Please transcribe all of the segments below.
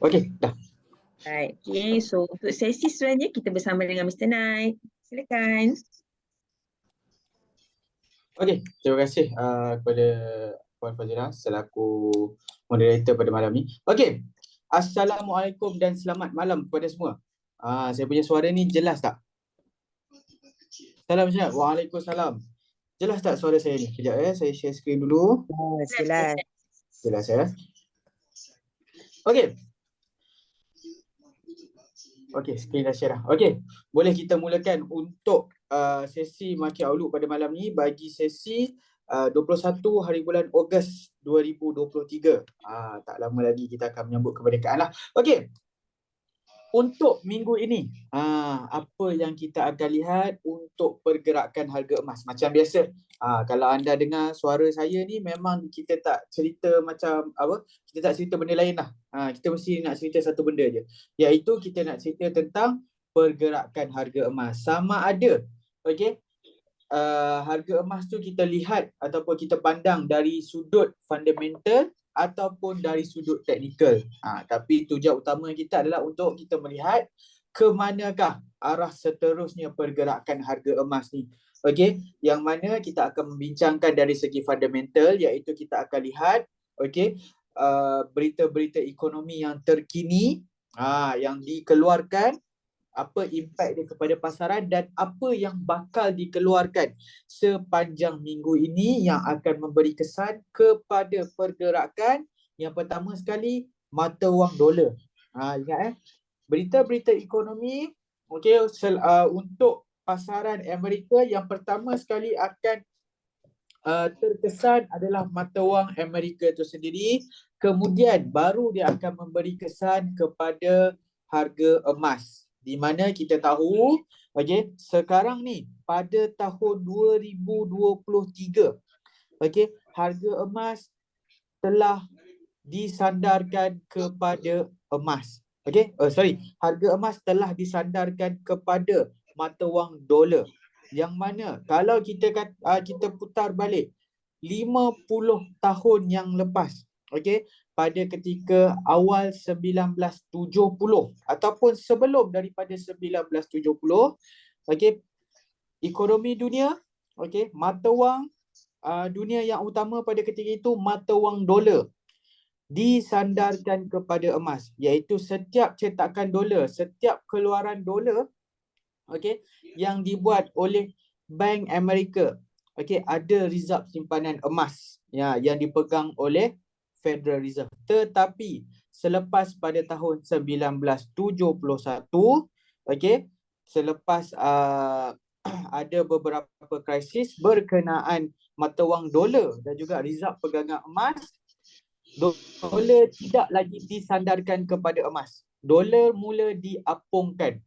Okey, dah. Right. Okay, so untuk sesi selanjutnya kita bersama dengan Mr. Knight. Silakan. Okey, terima kasih kepada Puan Fazira selaku moderator pada malam ni. Okey, Assalamualaikum dan selamat malam kepada semua. Saya punya suara ni jelas tak? Salam sihat. Waalaikumsalam. Jelas tak suara saya ni? Kejap saya share screen dulu. Jelas. Jelas ya. Okey. Okey, screen dah share dah. Okey, boleh kita mulakan untuk sesi Market Outlook pada malam ni bagi sesi 21 hari bulan Ogos 2023. Tak lama lagi kita akan menyambut kemerdekaan lah. Okey. Untuk minggu ini, apa yang kita akan lihat untuk pergerakan harga emas? Macam biasa, kalau anda dengar suara saya ni memang kita tak cerita macam apa, kita tak cerita benda lain lah. Kita mesti nak cerita satu benda je, iaitu kita nak cerita tentang pergerakan harga emas. Sama ada, okey, harga emas tu kita lihat ataupun kita pandang dari sudut fundamental ataupun dari sudut teknikal. Tapi tujuan utama kita adalah untuk kita melihat ke manakah arah seterusnya pergerakan harga emas ni. Okey, yang mana kita akan membincangkan dari segi fundamental, iaitu kita akan lihat okey, berita-berita ekonomi yang terkini yang dikeluarkan, apa impak dia kepada pasaran dan apa yang bakal dikeluarkan sepanjang minggu ini yang akan memberi kesan kepada pergerakan. Yang pertama sekali, mata wang dolar. Ingat berita-berita ekonomi untuk pasaran Amerika, yang pertama sekali akan terkesan adalah mata wang Amerika itu sendiri. Kemudian baru dia akan memberi kesan kepada harga emas. Di mana kita tahu, okey, sekarang ni pada tahun 2023, okey, harga emas telah disandarkan kepada emas. Okey, harga emas telah disandarkan kepada mata wang dolar. Yang mana kalau kita putar balik 50 tahun yang lepas, okey, pada ketika awal 1970 ataupun sebelum daripada 1970, okey, ekonomi dunia, okey, mata wang dunia yang utama pada ketika itu mata wang dolar disandarkan kepada emas, iaitu setiap cetakan dolar, setiap keluaran dolar, okey, yang dibuat oleh Bank Amerika, okey, ada reserve simpanan emas yang dipegang oleh Federal Reserve. Tetapi selepas pada tahun 1971, okey, selepas ada beberapa krisis berkenaan mata wang dolar dan juga reserve pegangan emas, dolar tidak lagi disandarkan kepada emas. Dolar mula diapungkan.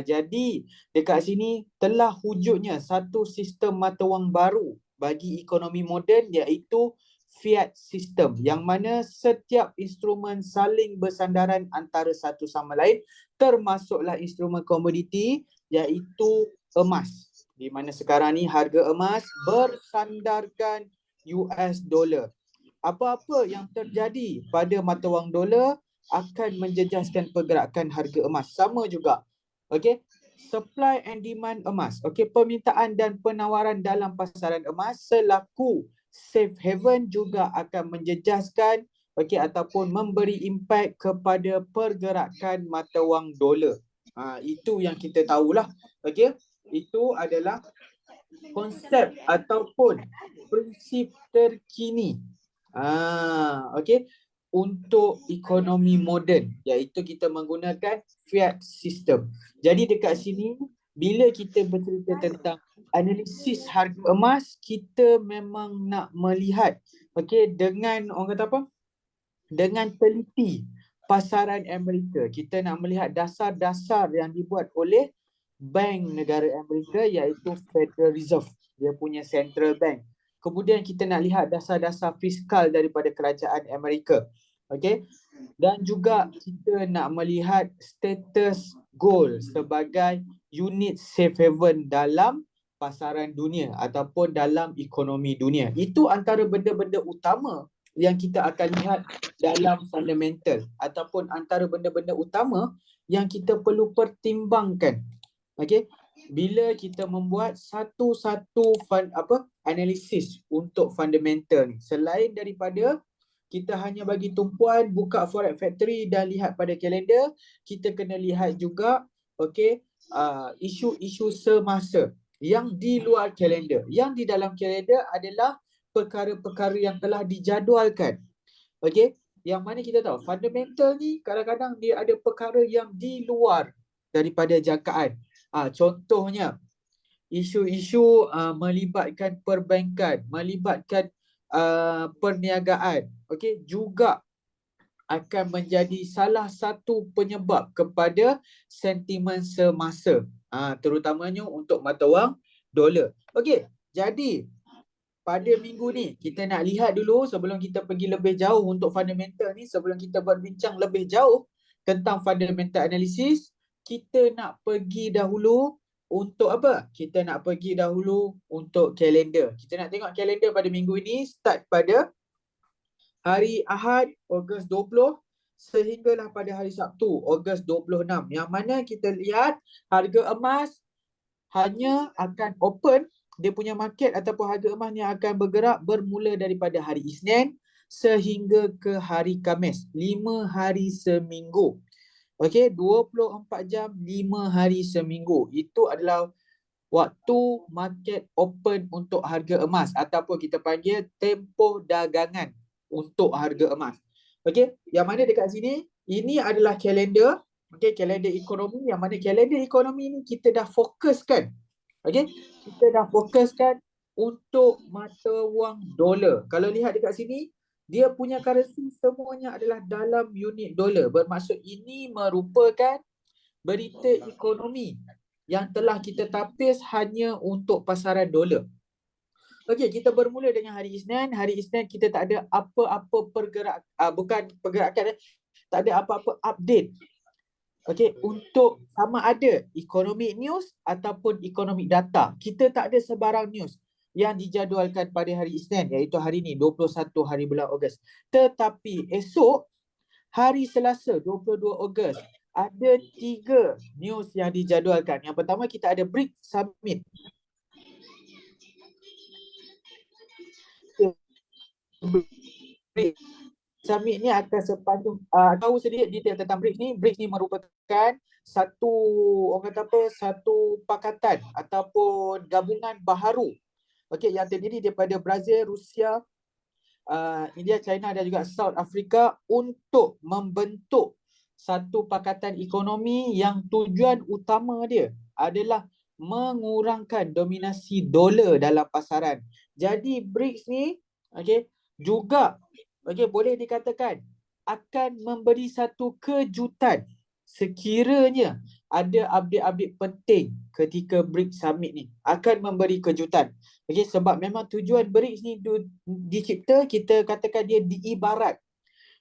Jadi dekat sini telah wujudnya satu sistem mata wang baru bagi ekonomi moden, iaitu fiat system, yang mana setiap instrumen saling bersandaran antara satu sama lain, termasuklah instrumen komoditi iaitu emas, di mana sekarang ni harga emas bersandarkan US dollar. Apa-apa yang terjadi pada mata wang dolar akan menjejaskan pergerakan harga emas. Sama juga, okey, supply and demand emas, okey, permintaan dan penawaran dalam pasaran emas selaku safe haven juga akan menjejaskan, okey, ataupun memberi impak kepada pergerakan mata wang dolar. Itu yang kita tahulah, okey. Itu adalah konsep ataupun prinsip terkini okey, untuk ekonomi moden, iaitu kita menggunakan fiat system. Jadi dekat sini bila kita bercerita tentang analisis harga emas, kita memang nak melihat, okey, dengan orang kata apa? Dengan teliti pasaran Amerika. Kita nak melihat dasar-dasar yang dibuat oleh Bank Negara Amerika, iaitu Federal Reserve, dia punya central bank. Kemudian kita nak lihat dasar-dasar fiskal daripada kerajaan Amerika. Okey. Dan juga kita nak melihat status gold sebagai unit safe haven dalam pasaran dunia ataupun dalam ekonomi dunia. Itu antara benda-benda utama yang kita akan lihat dalam fundamental ataupun antara benda-benda utama yang kita perlu pertimbangkan. Okey, bila kita membuat satu-satu analisis untuk fundamental ni, selain daripada kita hanya bagi tumpuan buka Forex Factory dan lihat pada kalender, kita kena lihat juga isu-isu semasa yang di luar kalender. Yang di dalam kalender adalah perkara-perkara yang telah dijadualkan. Okey, yang mana kita tahu fundamental ni kadang-kadang dia ada perkara yang di luar daripada jangkaan. Contohnya isu-isu melibatkan perbankan, melibatkan perniagaan, juga akan menjadi salah satu penyebab kepada sentimen semasa, terutamanya untuk mata wang dolar. Okey, jadi pada minggu ni kita nak lihat dulu sebelum kita pergi lebih jauh untuk fundamental ni, sebelum kita berbincang lebih jauh tentang fundamental analysis, kita nak pergi dahulu untuk apa? Kita nak pergi dahulu untuk kalender. Kita nak tengok kalender pada minggu ini start pada hari Ahad, Ogos 20 sehinggalah pada hari Sabtu, Ogos 26. Yang mana kita lihat harga emas hanya akan open, dia punya market ataupun harga emas ni akan bergerak bermula daripada hari Isnin sehingga ke hari Khamis. 5 hari seminggu. Okey, 24 jam, 5 hari seminggu. Itu adalah waktu market open untuk harga emas ataupun kita panggil tempoh dagangan untuk harga emas. Okey, yang mana dekat sini ini adalah kalender, kalender ekonomi, yang mana kalender ekonomi ni kita dah fokuskan. Okey, kita dah fokuskan untuk mata wang dolar. Kalau lihat dekat sini, dia punya currency semuanya adalah dalam unit dolar. Bermaksud ini merupakan berita ekonomi yang telah kita tapis hanya untuk pasaran dolar. Okey, kita bermula dengan hari Isnin. Hari Isnin kita tak ada apa-apa tak ada apa-apa update. Okey, untuk sama ada economic news ataupun economic data. Kita tak ada sebarang news yang dijadualkan pada hari Isnin, iaitu hari ni 21 hari bulan Ogos. Tetapi esok hari Selasa 22 Ogos ada 3 news yang dijadualkan. Yang pertama kita ada BRICS Summit. BRICS Summit ni akan sepanjang tahu sedikit detail tentang BRICS ni. BRICS ni merupakan satu pakatan ataupun gabungan baharu yang terdiri daripada Brazil, Rusia, India, China dan juga South Africa untuk membentuk satu pakatan ekonomi yang tujuan utama dia adalah mengurangkan dominasi dolar dalam pasaran. Jadi BRICS ni juga boleh dikatakan akan memberi satu kejutan sekiranya ada update-update penting ketika BRICS Summit ni. Akan memberi kejutan. Sebab memang tujuan BRICS ni dicipta, kita katakan dia diibarat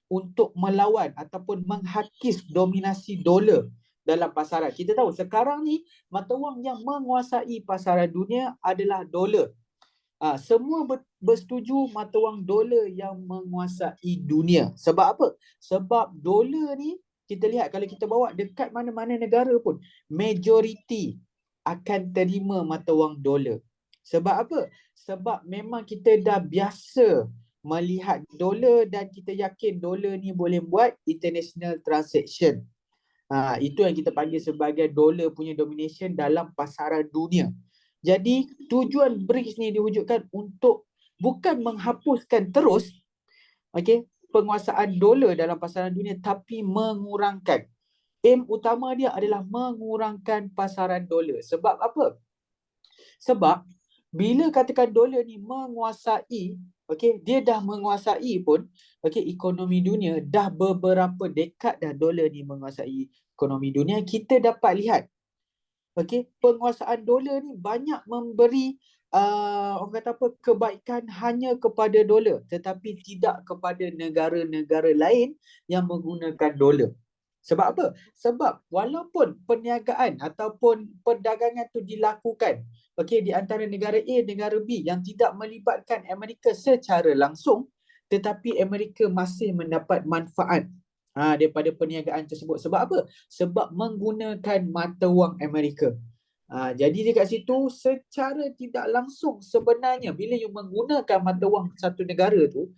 untuk melawan ataupun menghakis dominasi dolar dalam pasaran. Kita tahu sekarang ni mata wang yang menguasai pasaran dunia adalah dolar. Semua bersetuju mata wang dolar yang menguasai dunia. Sebab apa? Sebab dolar ni kita lihat kalau kita bawa dekat mana-mana negara pun, majoriti akan terima mata wang dolar. Sebab apa? Sebab memang kita dah biasa melihat dolar dan kita yakin dolar ni boleh buat international transaction. Itu yang kita panggil sebagai dolar punya domination dalam pasaran dunia. Jadi tujuan BRICS ni diwujudkan untuk bukan menghapuskan terus penguasaan dolar dalam pasaran dunia, tapi mengurangkan. Aim utama dia adalah mengurangkan pasaran dolar. Sebab apa? Sebab bila katakan dolar ni menguasai, dia dah menguasai pun ekonomi dunia, dah beberapa dekad dah dolar ni menguasai ekonomi dunia. Kita dapat lihat penguasaan dolar ni banyak memberi kebaikan hanya kepada dolar, tetapi tidak kepada negara-negara lain yang menggunakan dolar. Sebab apa? Sebab walaupun perniagaan ataupun perdagangan tu dilakukan di antara negara A, negara B yang tidak melibatkan Amerika secara langsung, tetapi Amerika masih mendapat manfaat daripada perniagaan tersebut. Sebab apa? Sebab menggunakan mata wang Amerika. Jadi dekat situ secara tidak langsung sebenarnya bila you menggunakan mata wang satu negara tu,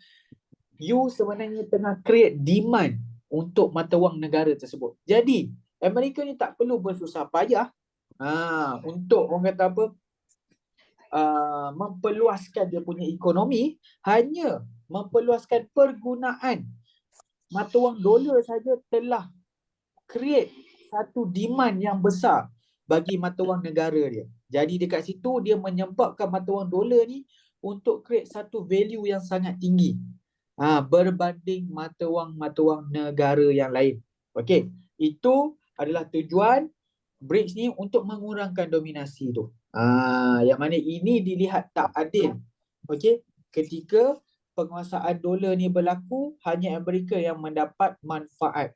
you sebenarnya tengah create demand untuk mata wang negara tersebut. Jadi Amerika ni tak perlu bersusah payah untuk orang kata apa, memperluaskan dia punya ekonomi, hanya memperluaskan pergunaan mata wang dolar saja telah create satu demand yang besar bagi mata wang negara dia. Jadi dekat situ dia menyebabkan mata wang dolar ni untuk create satu value yang sangat tinggi berbanding mata wang negara yang lain. Okey, itu adalah tujuan BRICS ni untuk mengurangkan dominasi tu. Yang mana ini dilihat tak adil. Okey, ketika penguasaan dolar ni berlaku, hanya Amerika yang mendapat manfaat.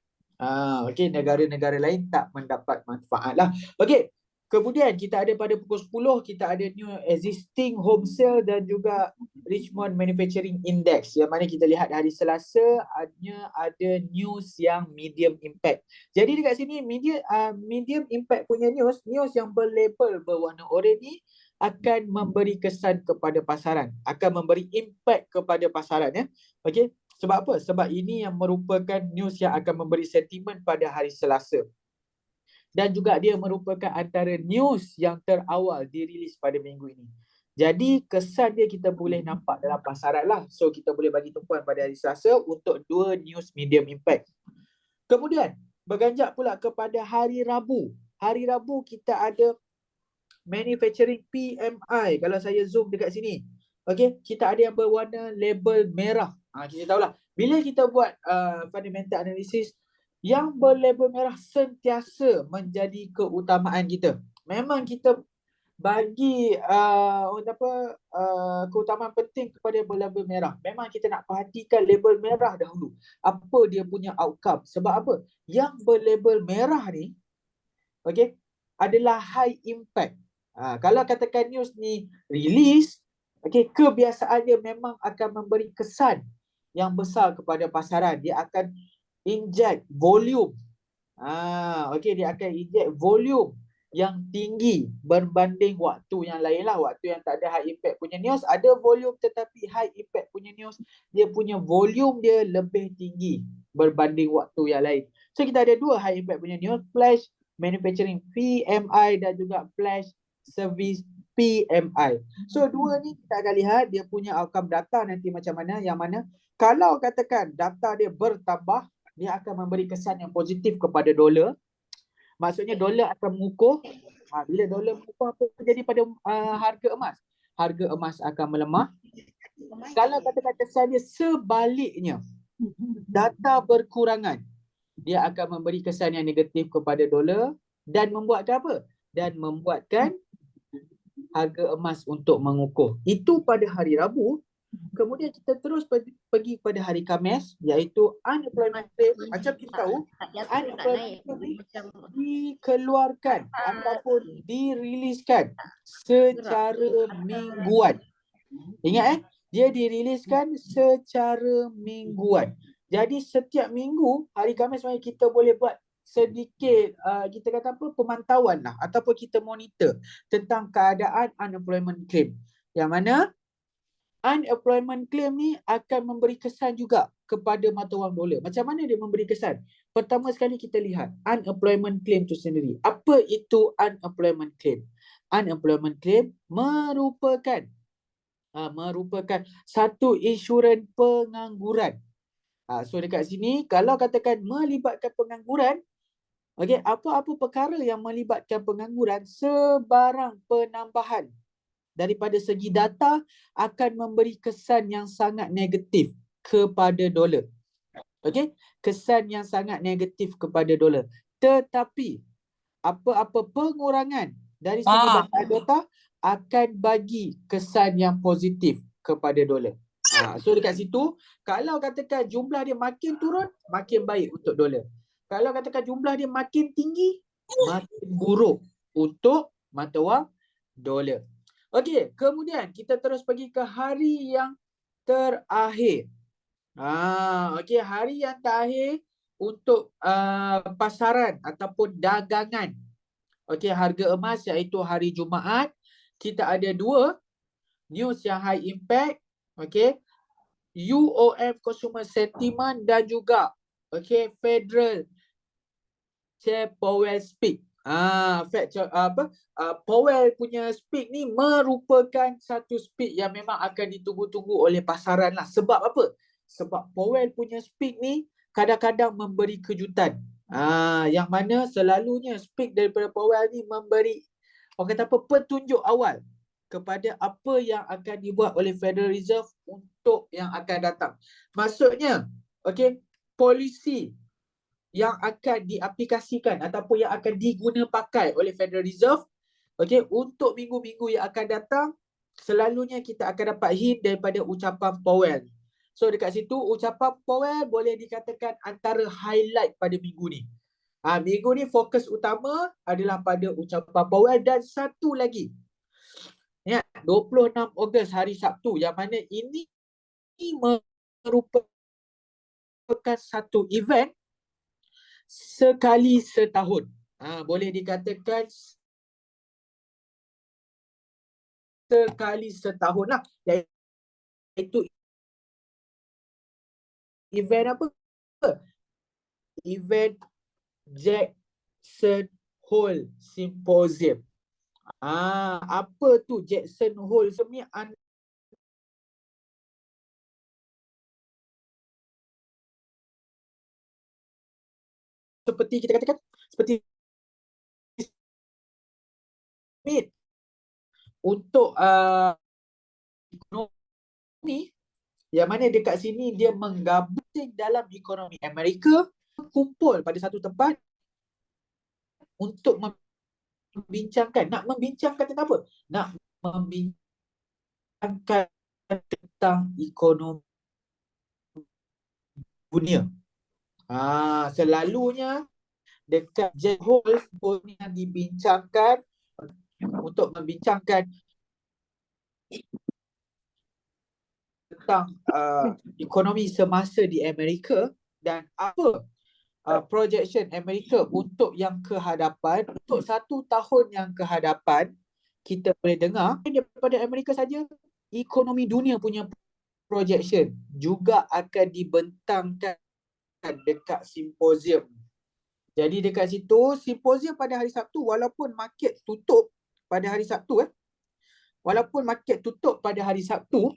Okey, negara-negara lain tak mendapat manfaat lah. Okey, kemudian kita ada pada pukul 10, kita ada new existing home sale dan juga Richmond Manufacturing Index, yang mana kita lihat hari Selasa hanya ada news yang medium impact. Jadi dekat sini medium impact punya news yang berlabel berwarna oranye ni akan memberi kesan kepada pasaran, akan memberi impact kepada pasaran ya. Okey, sebab apa? Sebab ini yang merupakan news yang akan memberi sentimen pada hari Selasa. Dan juga dia merupakan antara news yang terawal dirilis pada minggu ini. Jadi kesan dia kita boleh nampak dalam pasaran lah. So kita boleh bagi tumpuan pada hari Selasa untuk dua news medium impact. Kemudian berganjak pula kepada hari Rabu. Hari Rabu kita ada manufacturing PMI. Kalau saya zoom dekat sini. Okey, kita ada yang berwarna label merah. Kita tahulah bila kita buat fundamental analysis, yang berlabel merah sentiasa menjadi keutamaan kita. Memang kita bagi keutamaan penting kepada berlabel merah. Memang kita nak perhatikan label merah dahulu. Apa dia punya outcome? Sebab apa? Yang berlabel merah ni, okey, adalah high impact. Kalau katakan news ni release, okey, kebiasaan dia memang akan memberi kesan yang besar kepada pasaran. Dia akan inject volume. Okey, dia akan inject volume yang tinggi berbanding waktu yang lain lah. Waktu yang tak ada high impact punya news, ada volume, tetapi high impact punya news, dia punya volume dia lebih tinggi berbanding waktu yang lain. So kita ada dua high impact punya news, flash manufacturing PMI dan juga flash service PMI. So dua ni kita akan lihat dia punya outcome data nanti macam mana, yang mana kalau katakan data dia bertambah, dia akan memberi kesan yang positif kepada dolar. Maksudnya dolar akan mengukuh. Bila dolar mengukuh, apa terjadi pada harga emas? Harga emas akan melemah. Kalau katakan kesan dia sebaliknya, data berkurangan, dia akan memberi kesan yang negatif kepada dolar dan membuatkan apa? Dan membuatkan harga emas untuk mengukuh. Itu pada hari Rabu. Kemudian kita terus pergi pada hari Khamis, iaitu unemployment rate. Macam kita tahu, unemployment rate dikeluarkan ataupun diriliskan secara mingguan. Ingat dia diriliskan secara mingguan. Jadi setiap minggu hari Khamis kita boleh buat sedikit kita kata apa, pemantauan lah, ataupun kita monitor tentang keadaan unemployment claim. Yang mana unemployment claim ni akan memberi kesan juga kepada mata wang dolar. Macam mana dia memberi kesan? Pertama sekali kita lihat unemployment claim tu sendiri. Apa itu unemployment claim? Unemployment claim merupakan satu insurans pengangguran. So dekat sini kalau katakan melibatkan pengangguran, okey, apa-apa perkara yang melibatkan pengangguran, sebarang penambahan daripada segi data akan memberi kesan yang sangat negatif kepada dolar. Okey, kesan yang sangat negatif kepada dolar. Tetapi apa-apa pengurangan dari segi data akan bagi kesan yang positif kepada dolar. So dekat situ, kalau katakan jumlah dia makin turun, makin baik untuk dolar. Kalau katakan jumlah dia makin tinggi, makin buruk untuk mata wang dolar. Okey, kemudian kita terus pergi ke hari yang terakhir. Okey, hari yang terakhir untuk pasaran ataupun dagangan. Okey, harga emas iaitu hari Jumaat. Kita ada 2 news yang high impact. Okey, UOM Consumer Sentiment dan juga okey Federal Chair Powell speak. Powell punya speak ni merupakan satu speak yang memang akan ditunggu-tunggu oleh pasaran lah. Sebab apa? Sebab Powell punya speak ni kadang-kadang memberi kejutan. Yang mana selalunya speak daripada Powell ni memberi, orang kata apa, petunjuk awal kepada apa yang akan dibuat oleh Federal Reserve untuk yang akan datang. Maksudnya, okey, polisi yang akan diaplikasikan ataupun yang akan diguna pakai oleh Federal Reserve, okey, untuk minggu-minggu yang akan datang, selalunya kita akan dapat hint daripada ucapan Powell. So dekat situ ucapan Powell boleh dikatakan antara highlight pada minggu ni. Minggu ni fokus utama adalah pada ucapan Powell, dan satu lagi. Ya, 26 Ogos hari Sabtu, yang mana ini merupakan satu event sekali setahun. Boleh dikatakan sekali setahun lah. Iaitu event apa? Event Jackson Hole Symposium. Apa tu Jackson Hole sebenarnya? Seperti kita katakan, seperti Smith untuk ekonomi, yang mana dekat sini dia menggabung dalam ekonomi Amerika, kumpul pada satu tempat untuk membincangkan. Nak membincangkan tentang apa? Nak membincangkan tentang ekonomi dunia. Selalunya dekat Jackson Hole yang dibincangkan untuk membincangkan tentang ekonomi semasa di Amerika dan apa projection Amerika untuk yang kehadapan, untuk 1 tahun yang kehadapan. Kita boleh dengar daripada Amerika saja, ekonomi dunia punya projection juga akan dibentangkan dekat simposium. Jadi dekat situ, simposium pada hari Sabtu, walaupun market tutup pada hari Sabtu,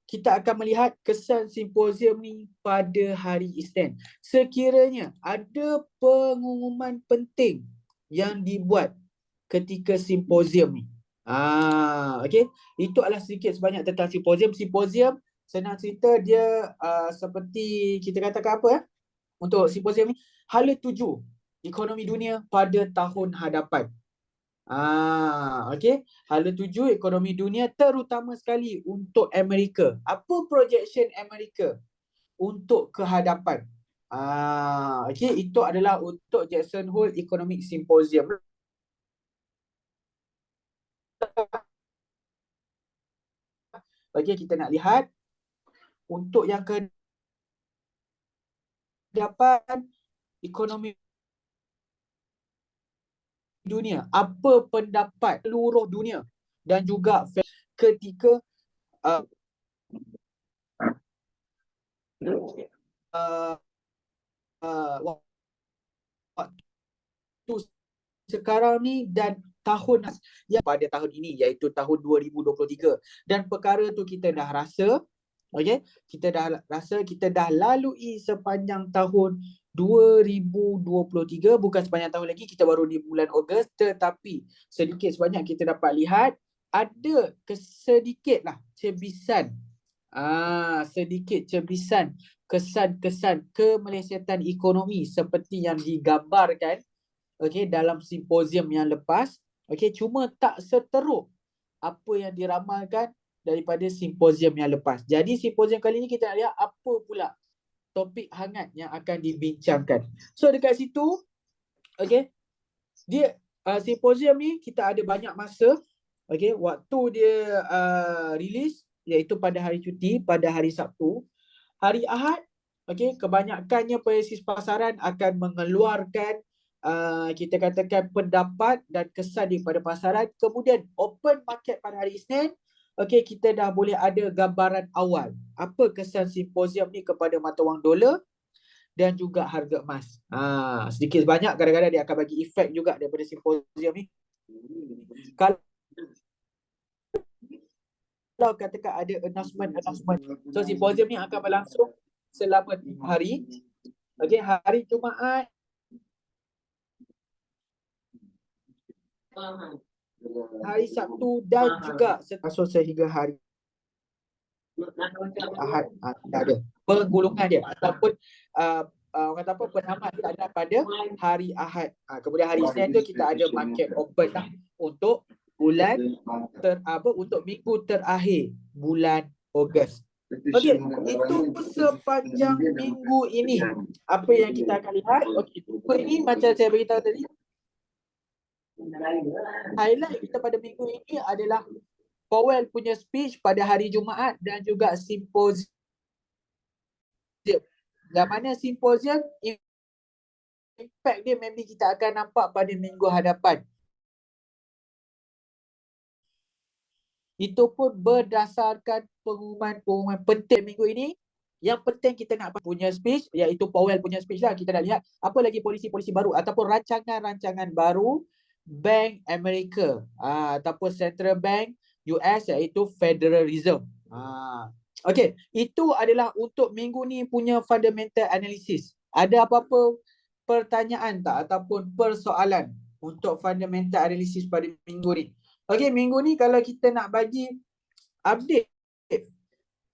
kita akan melihat kesan simposium ni pada hari Isnin. Sekiranya ada pengumuman penting yang dibuat ketika simposium ni. Okey, itu adalah sedikit sebanyak tentang simposium. Simposium, senang cerita dia seperti kita katakan apa untuk simposium ni, hala tuju ekonomi dunia pada tahun hadapan. Okey, hala tuju ekonomi dunia terutama sekali untuk Amerika. Apa projection Amerika untuk kehadapan? Okey, itu adalah untuk Jackson Hole Economic Symposium. Okey, kita nak lihat untuk yang kehadapan ekonomi dunia, apa pendapat seluruh dunia dan juga ketika waktu sekarang ni dan tahun yang pada tahun ini, iaitu tahun 2023. Dan perkara tu kita dah rasa, okey, kita dah lalui sepanjang tahun 2023, bukan sepanjang tahun lagi, kita baru di bulan Ogos, tetapi sedikit sebanyak kita dapat lihat ada sedikitlah cebisan, kesan-kesan kemelesetan ekonomi seperti yang digambarkan dalam simposium yang lepas. Cuma tak seteruk apa yang diramalkan daripada simposium yang lepas. Jadi simposium kali ini kita nak lihat apa pula topik hangat yang akan dibincangkan. So dekat situ, dia simposium ni kita ada banyak masa. Waktu dia release iaitu pada hari cuti, pada hari Sabtu. hari Ahad, okey, kebanyakannya penalisis pasaran akan mengeluarkan kita katakan pendapat dan kesan daripada pasaran. Kemudian open market pada hari Isnin, okey, kita dah boleh ada gambaran awal apa kesan simposium ni kepada mata wang dolar dan juga harga emas. Sedikit sebanyak kadang-kadang dia akan bagi efek juga daripada simposium ni. Kalau katakan ada announcement, so simposium ni akan berlangsung selama 3 hari. Okey, hari Jumaat, hari Sabtu dan juga so sehingga hari Ahad. Ada penggulungan dia ataupun orang kata apa, penamat dia ada pada hari Ahad. Kemudian hari Isnin tu kita ada market open lah untuk bulan untuk minggu terakhir bulan Ogos. Okey, itu sepanjang minggu ini apa yang kita akan lihat. Okey, ini macam saya beritahu tadi, highlight kita pada minggu ini adalah Powell punya speech pada hari Jumaat dan juga simposium. Yang mana simposium impact dia maybe kita akan nampak pada minggu hadapan. Itu pun berdasarkan pengumuman penting minggu ini. Yang penting kita nak punya speech, iaitu Powell punya speech lah. Kita nak lihat apa lagi polisi-polisi baru ataupun rancangan-rancangan baru Bank Amerika ataupun Central Bank US, iaitu Federal Reserve. Okey, itu adalah untuk minggu ni punya fundamental analysis. Ada apa-apa pertanyaan tak ataupun persoalan untuk fundamental analysis pada minggu ni? Okey, minggu ni kalau kita nak bagi update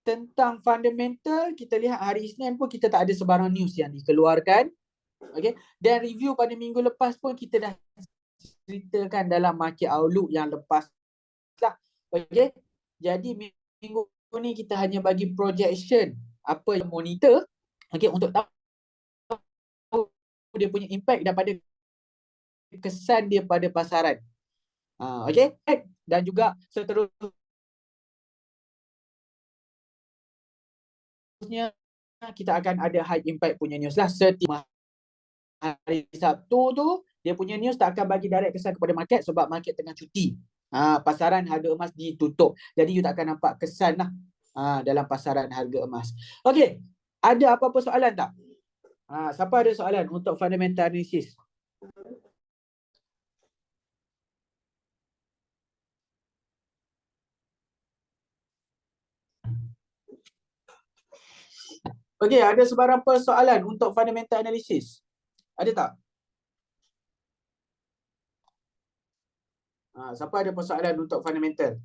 tentang fundamental, kita lihat hari Isnin pun kita tak ada sebarang news yang dikeluarkan. Okey, dan review pada minggu lepas pun kita dah ceritakan dalam market outlook yang lepas lah. Okey, jadi minggu ni kita hanya bagi projection apa yang monitor, okey, untuk tahu dia punya impact daripada kesan dia pada pasaran. Okey, dan juga seterusnya kita akan ada high impact punya news lah. Setiap hari Sabtu tu dia punya news tak akan bagi direct kesan kepada market sebab market tengah cuti. Pasaran harga emas ditutup. Jadi you tak akan nampak kesan lah dalam pasaran harga emas. Okey, ada apa-apa soalan tak? Siapa ada soalan untuk fundamental analysis? Okey, ada sebarang persoalan untuk fundamental analysis? Ada tak? Siapa ada persoalan untuk fundamental?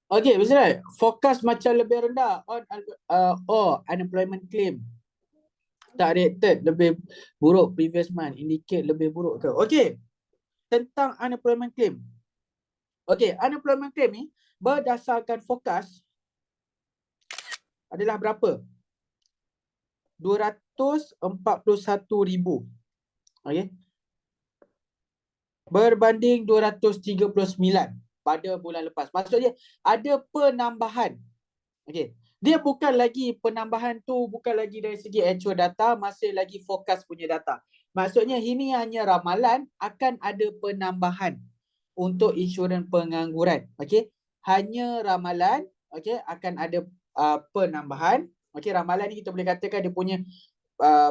Okey, betul. Fokus macam lebih rendah on unemployment claim tak rated lebih buruk previous month, indicate lebih buruk ke? Okey, tentang unemployment claim. Okey, unemployment claim ni berdasarkan fokus adalah berapa? 241,000. Okey. Berbanding 239 pada bulan lepas. Maksudnya ada penambahan. Okey. Dia bukan lagi penambahan tu bukan lagi dari segi actual data, masih lagi fokus punya data. Maksudnya ini hanya ramalan akan ada penambahan untuk insurans pengangguran. Okey. Hanya ramalan, okey, akan ada penambahan. Okey, ramalan ni kita boleh katakan dia punya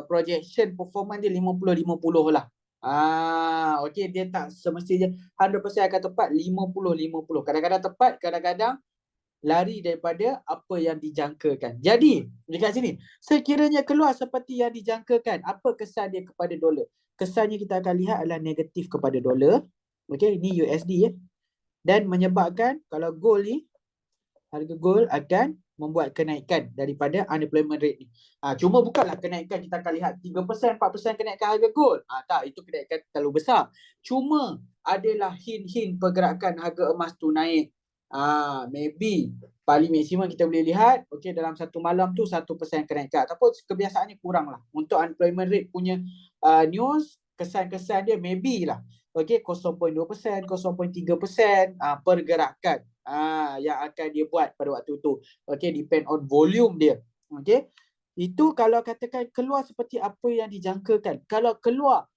projection performance dia 50-50 lah. Okey, dia tak semestinya 100% akan tepat, 50-50. Kadang-kadang tepat, kadang-kadang lari daripada apa yang dijangkakan. Jadi, dekat sini, sekiranya keluar seperti yang dijangkakan, apa kesan dia kepada dolar? Kesannya kita akan lihat adalah negatif kepada dolar. Okey, ini USD ya. Dan menyebabkan kalau gold ni, harga gold akan membuat kenaikan daripada unemployment rate ni. Cuma bukanlah kenaikan kita akan lihat 3%, 4% kenaikan harga gold. Tak, itu kenaikan terlalu besar. Cuma adalah hint-hint pergerakan harga emas tu naik. Maybe paling maksimum kita boleh lihat, okey, dalam satu malam tu 1% kenaikan. Ataupun kebiasaannya kurang lah. Untuk unemployment rate punya news, kesan-kesan dia maybe lah. okey, 0.2%, 0.3% pergerakan yang akan dia buat pada waktu tu. Okey, depend on volume dia. Okey. Itu kalau katakan keluar seperti apa yang dijangkakan. Kalau keluar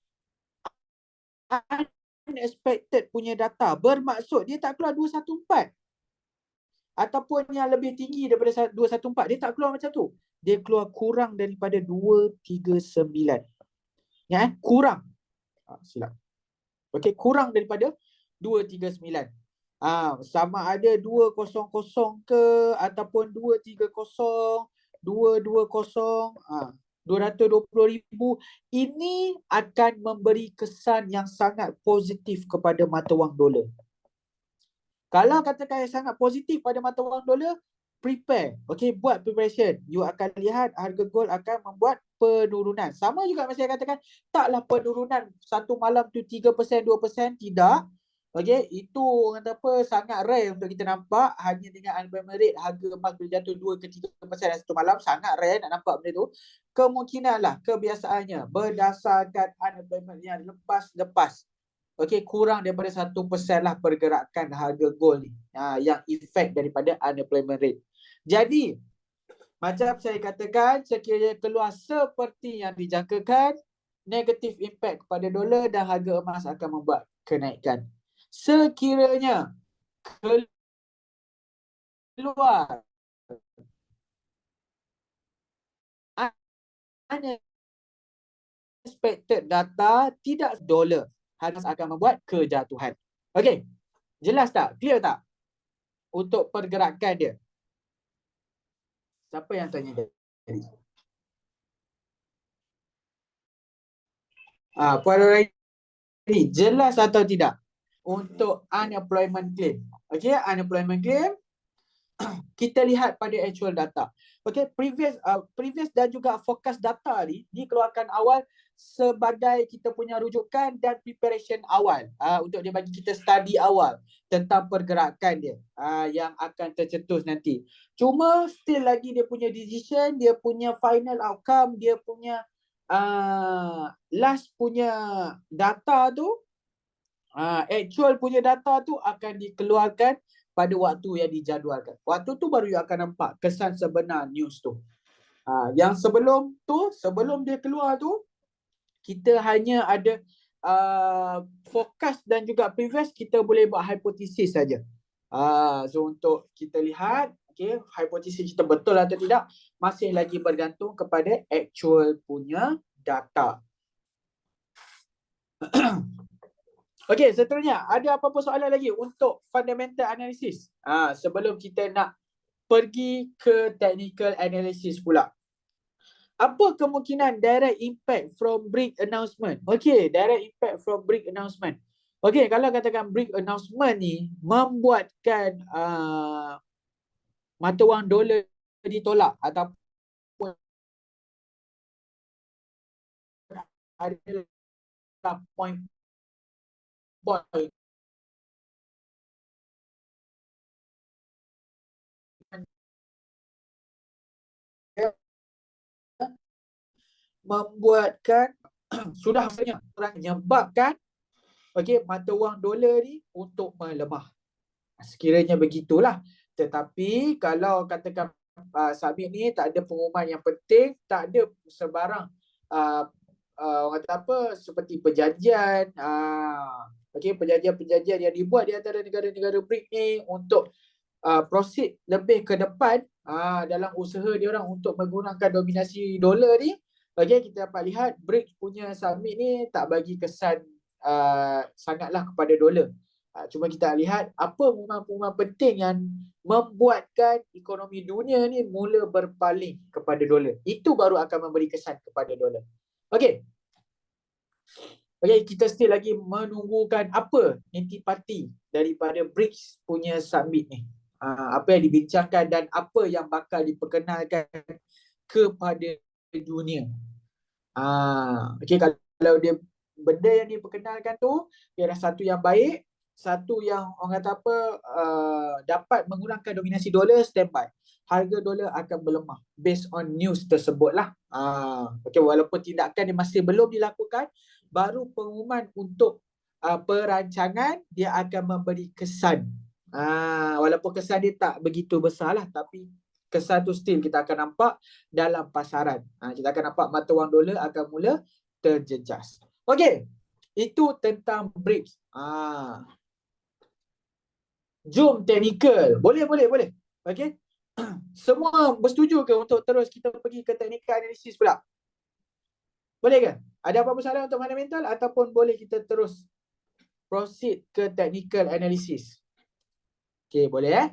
unexpected punya data, bermaksud dia tak keluar 214 ataupun yang lebih tinggi daripada 214, dia tak keluar macam tu. Dia keluar kurang daripada 239. Ya, kurang. Silap. Okey, kurang daripada 239. Sama ada 200 ke ataupun 230, 220, 220,000. Ini akan memberi kesan yang sangat positif kepada mata wang dolar. Kalau katakan yang sangat positif pada mata wang dolar, prepare. Okey, buat preparation. You akan lihat harga gold akan membuat penurunan. Sama juga macam saya katakan, taklah penurunan satu malam tu 3%, 2%, tidak. Okey, itu orang kata apa, sangat rare untuk kita nampak. Hanya dengan unemployment rate harga emas boleh jatuh 2 ke 3% dalam satu malam, sangat rare nak nampak benda tu. Kemungkinanlah, kebiasaannya berdasarkan unemployment yang lepas-lepas. Okey, kurang daripada 1% lah pergerakan harga gold ni. Yang efek daripada unemployment rate. Jadi, macam saya katakan, sekiranya keluar seperti yang dijangkakan, negatif impact kepada dolar dan harga emas akan membuat kenaikan. Sekiranya keluar unexpected data, tidak dolar, harga akan membuat kejatuhan. Okey, jelas tak? Clear tak? Untuk pergerakan dia. Siapa yang tanya tadi? Puan Raini, jelas atau tidak? Untuk unemployment claim. Okey, unemployment claim, kita lihat pada actual data. Okey, previous dan juga forecast data ni dikeluarkan awal sebagai kita punya rujukan dan preparation awal, untuk dia bagi kita study awal tentang pergerakan dia, yang akan tercetus nanti. Cuma still lagi dia punya decision, dia punya final outcome, dia punya last punya data tu, actual punya data tu akan dikeluarkan pada waktu yang dijadualkan. Waktu tu baru you akan nampak kesan sebenar news tu. Yang sebelum tu, sebelum dia keluar tu, kita hanya ada forecast dan juga previous, kita boleh buat hipotesis saja. So untuk kita lihat, okay, hipotesis kita betul atau tidak, masih lagi bergantung kepada actual punya data. Okey, seterusnya, ada apa-apa soalan lagi untuk fundamental analysis? Sebelum kita nak pergi ke technical analysis pula. Apa kemungkinan direct impact from BRIC announcement? Okey, direct impact from BRIC announcement. Okey, kalau katakan BRIC announcement ni membuatkan mata wang dolar ditolak ataupun adalah point membuatkan sudah banyak orang menyebabkan mata wang dolar ni untuk melemah. Sekiranya begitulah. Tetapi kalau katakan summit ni tak ada pengumuman yang penting, tak ada sebarang orang kata apa, seperti perjanjian, perjanjian yang dibuat di antara negara-negara BRIC ni untuk proceed lebih ke depan dalam usaha dia orang untuk menggunakan dominasi dolar ni. Kita dapat lihat BRIC punya summit ni tak bagi kesan sangatlah kepada dolar. Cuma kita lihat apa pengumuman-pengumuman penting yang membuatkan ekonomi dunia ni mula berpaling kepada dolar. Itu baru akan memberi kesan kepada dolar. Okey, kita still lagi menunggukan apa intipati daripada BRICS punya summit ni. Apa yang dibincangkan dan apa yang bakal diperkenalkan kepada dunia. Kalau dia benda yang diperkenalkan tu, dia ada satu yang baik, satu yang orang kata apa, dapat mengurangkan dominasi dolar, standby. Harga dolar akan melemah based on news tersebut lah. Walaupun tindakan dia masih belum dilakukan, baru pengumuman untuk perancangan, dia akan memberi kesan. Walaupun kesan dia tak begitu besar lah, tapi kesan tu still kita akan nampak dalam pasaran. Kita akan nampak mata wang dolar akan mula terjejas. Okey, itu tentang briefs. Jom technical. Boleh. Okey. Semua bersetuju ke untuk terus kita pergi ke technical analysis pula? Boleh ke? Ada apa-apa soalan untuk fundamental ataupun boleh kita terus proceed ke technical analysis? Okey, boleh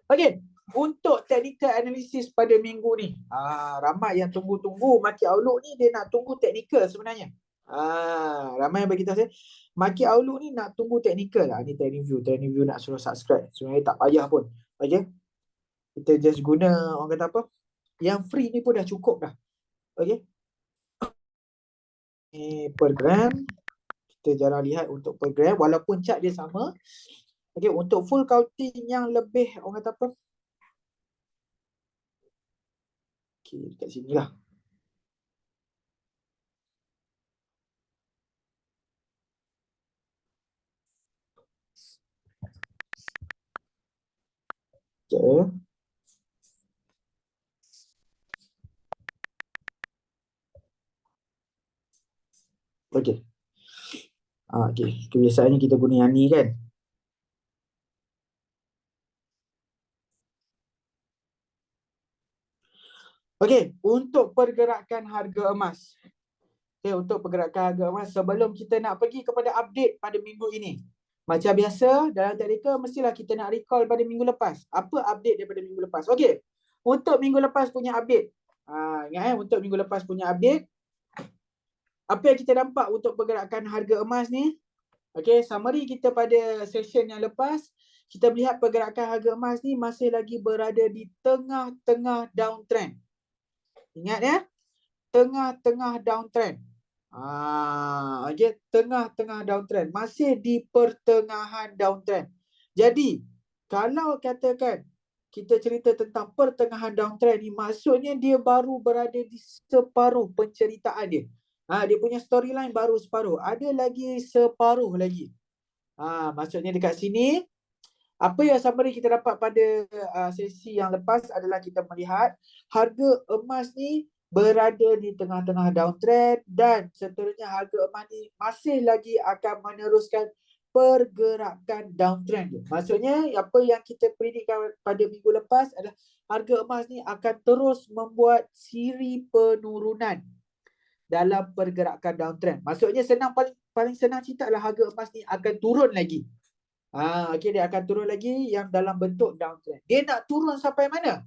Okey, untuk technical analysis pada minggu ni, ramai yang tunggu-tunggu market outlook ni, dia nak tunggu technical sebenarnya. Ramai yang bagi tahu saya, market outlook ni nak tunggu technical lah. Ni training view nak suruh subscribe. Sebenarnya tak payah pun. Okey. Kita just guna orang kata apa? Yang free ni pun dah cukup dah. Okey. Ni per gram. Kita jarang lihat untuk per gram walaupun chart dia sama. Okey, untuk full counting yang lebih orang kata apa? Okey, dekat sini lah. Okay. Okey. Okey, kebiasaannya kita guna yang ni kan. Okey, untuk pergerakan harga emas. Okey, untuk pergerakan harga emas sebelum kita nak pergi kepada update pada minggu ini. Macam biasa dalam technical mestilah kita nak recall pada minggu lepas. Apa update daripada minggu lepas? Okey. Untuk minggu lepas punya update. Ingat untuk minggu lepas punya update. Apa yang kita nampak untuk pergerakan harga emas ni? Okey, summary kita pada session yang lepas, kita melihat pergerakan harga emas ni masih lagi berada di tengah-tengah downtrend. Ingat ya? Tengah-tengah downtrend. Okey, tengah-tengah downtrend. Masih di pertengahan downtrend. Jadi, kalau katakan kita cerita tentang pertengahan downtrend ni, maksudnya dia baru berada di separuh penceritaan dia. Dia punya storyline baru separuh. Ada lagi separuh lagi. Maksudnya dekat sini, apa yang summary kita dapat pada sesi yang lepas adalah kita melihat harga emas ni berada di tengah-tengah downtrend dan seterusnya harga emas ni masih lagi akan meneruskan pergerakan downtrend dia. Maksudnya apa yang kita predikkan pada minggu lepas adalah harga emas ni akan terus membuat siri penurunan dalam pergerakan downtrend. Maksudnya paling senang cerita adalah harga emas ni akan turun lagi. Okey, dia akan turun lagi yang dalam bentuk downtrend. Dia nak turun sampai mana?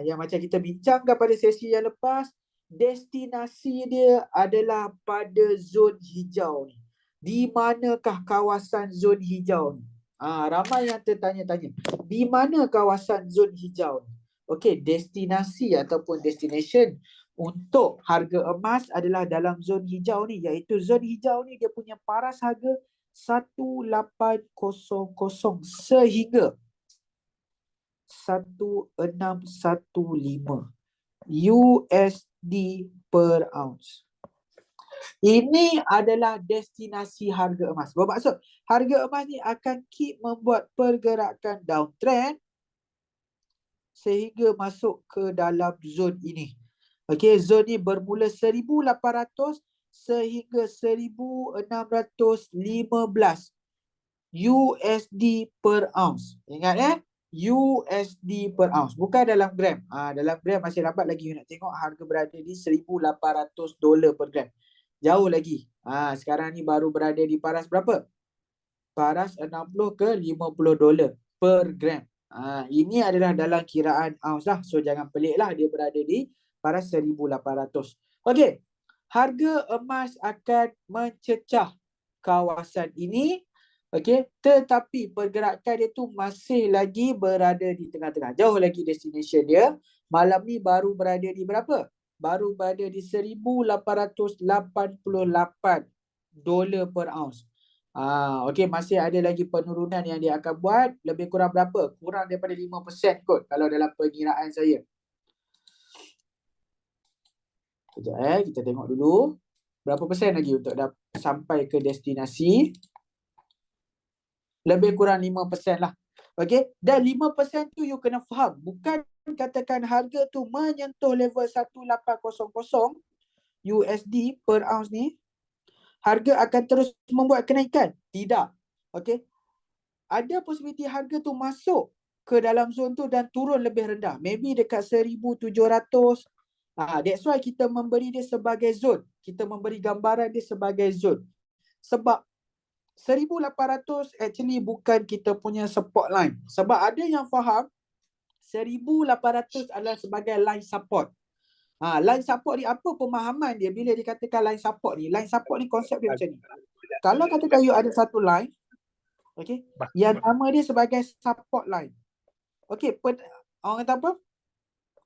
Yang macam kita bincangkan pada sesi yang lepas, destinasi dia adalah pada zon hijau ni. Di manakah kawasan zon hijau ni? Ramai yang tertanya-tanya. Di mana kawasan zon hijau ni? Okey, destinasi ataupun destination untuk harga emas adalah dalam zon hijau ni, iaitu zon hijau ni dia punya paras harga 1800 sehingga 1615 USD per ounce. Ini adalah destinasi harga emas. Bermaksud harga emas ni akan keep membuat pergerakan downtrend sehingga masuk ke dalam zon ini. Okey, zon ni bermula 1800 sehingga 1615 USD per ounce. Ingat USD per ounce, bukan dalam gram. Dalam gram masih dapat lagi nak tengok harga berada di $1,800 per gram. Jauh lagi. Sekarang ni baru berada di paras berapa? Paras 60 ke $50 per gram. Ini adalah dalam kiraan ounce lah. So jangan pelik lah dia berada di paras 1,800. Okey. Harga emas akan mencecah kawasan ini. Okey, tetapi pergerakan dia tu masih lagi berada di tengah-tengah. Jauh lagi destination dia. Malam ni baru berada di berapa? Baru berada di $1,888 per ounce. Okey, masih ada lagi penurunan yang dia akan buat. Lebih kurang berapa? Kurang daripada 5% kot kalau dalam perkiraan saya. Sekejap kita tengok dulu. Berapa persen lagi untuk sampai ke destinasi, lebih kurang 5% lah. Okey, dan 5% tu you kena faham, bukan katakan harga tu menyentuh level 1800 USD per ounce ni, harga akan terus membuat kenaikan. Tidak. Okey. Ada posibiliti harga tu masuk ke dalam zon tu dan turun lebih rendah. Maybe dekat 1700. That's why kita memberi dia sebagai zon. Kita memberi gambaran dia sebagai zon. Sebab 1800 actually bukan kita punya support line. Sebab ada yang faham 1800 adalah sebagai line support. Line support ni apa pemahaman dia bila dikatakan line support ni? Line support ni konsep dia macam ni. Kalau katakan you ada satu line, okey, yang nama dia sebagai support line. Okey, orang kata apa?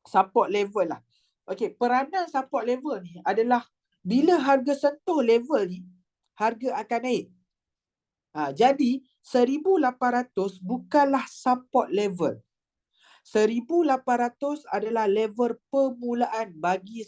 Support level lah. Okey, peranan support level ni adalah bila harga sentuh level ni, harga akan naik. Jadi 1800 bukanlah support level. 1800 adalah level permulaan bagi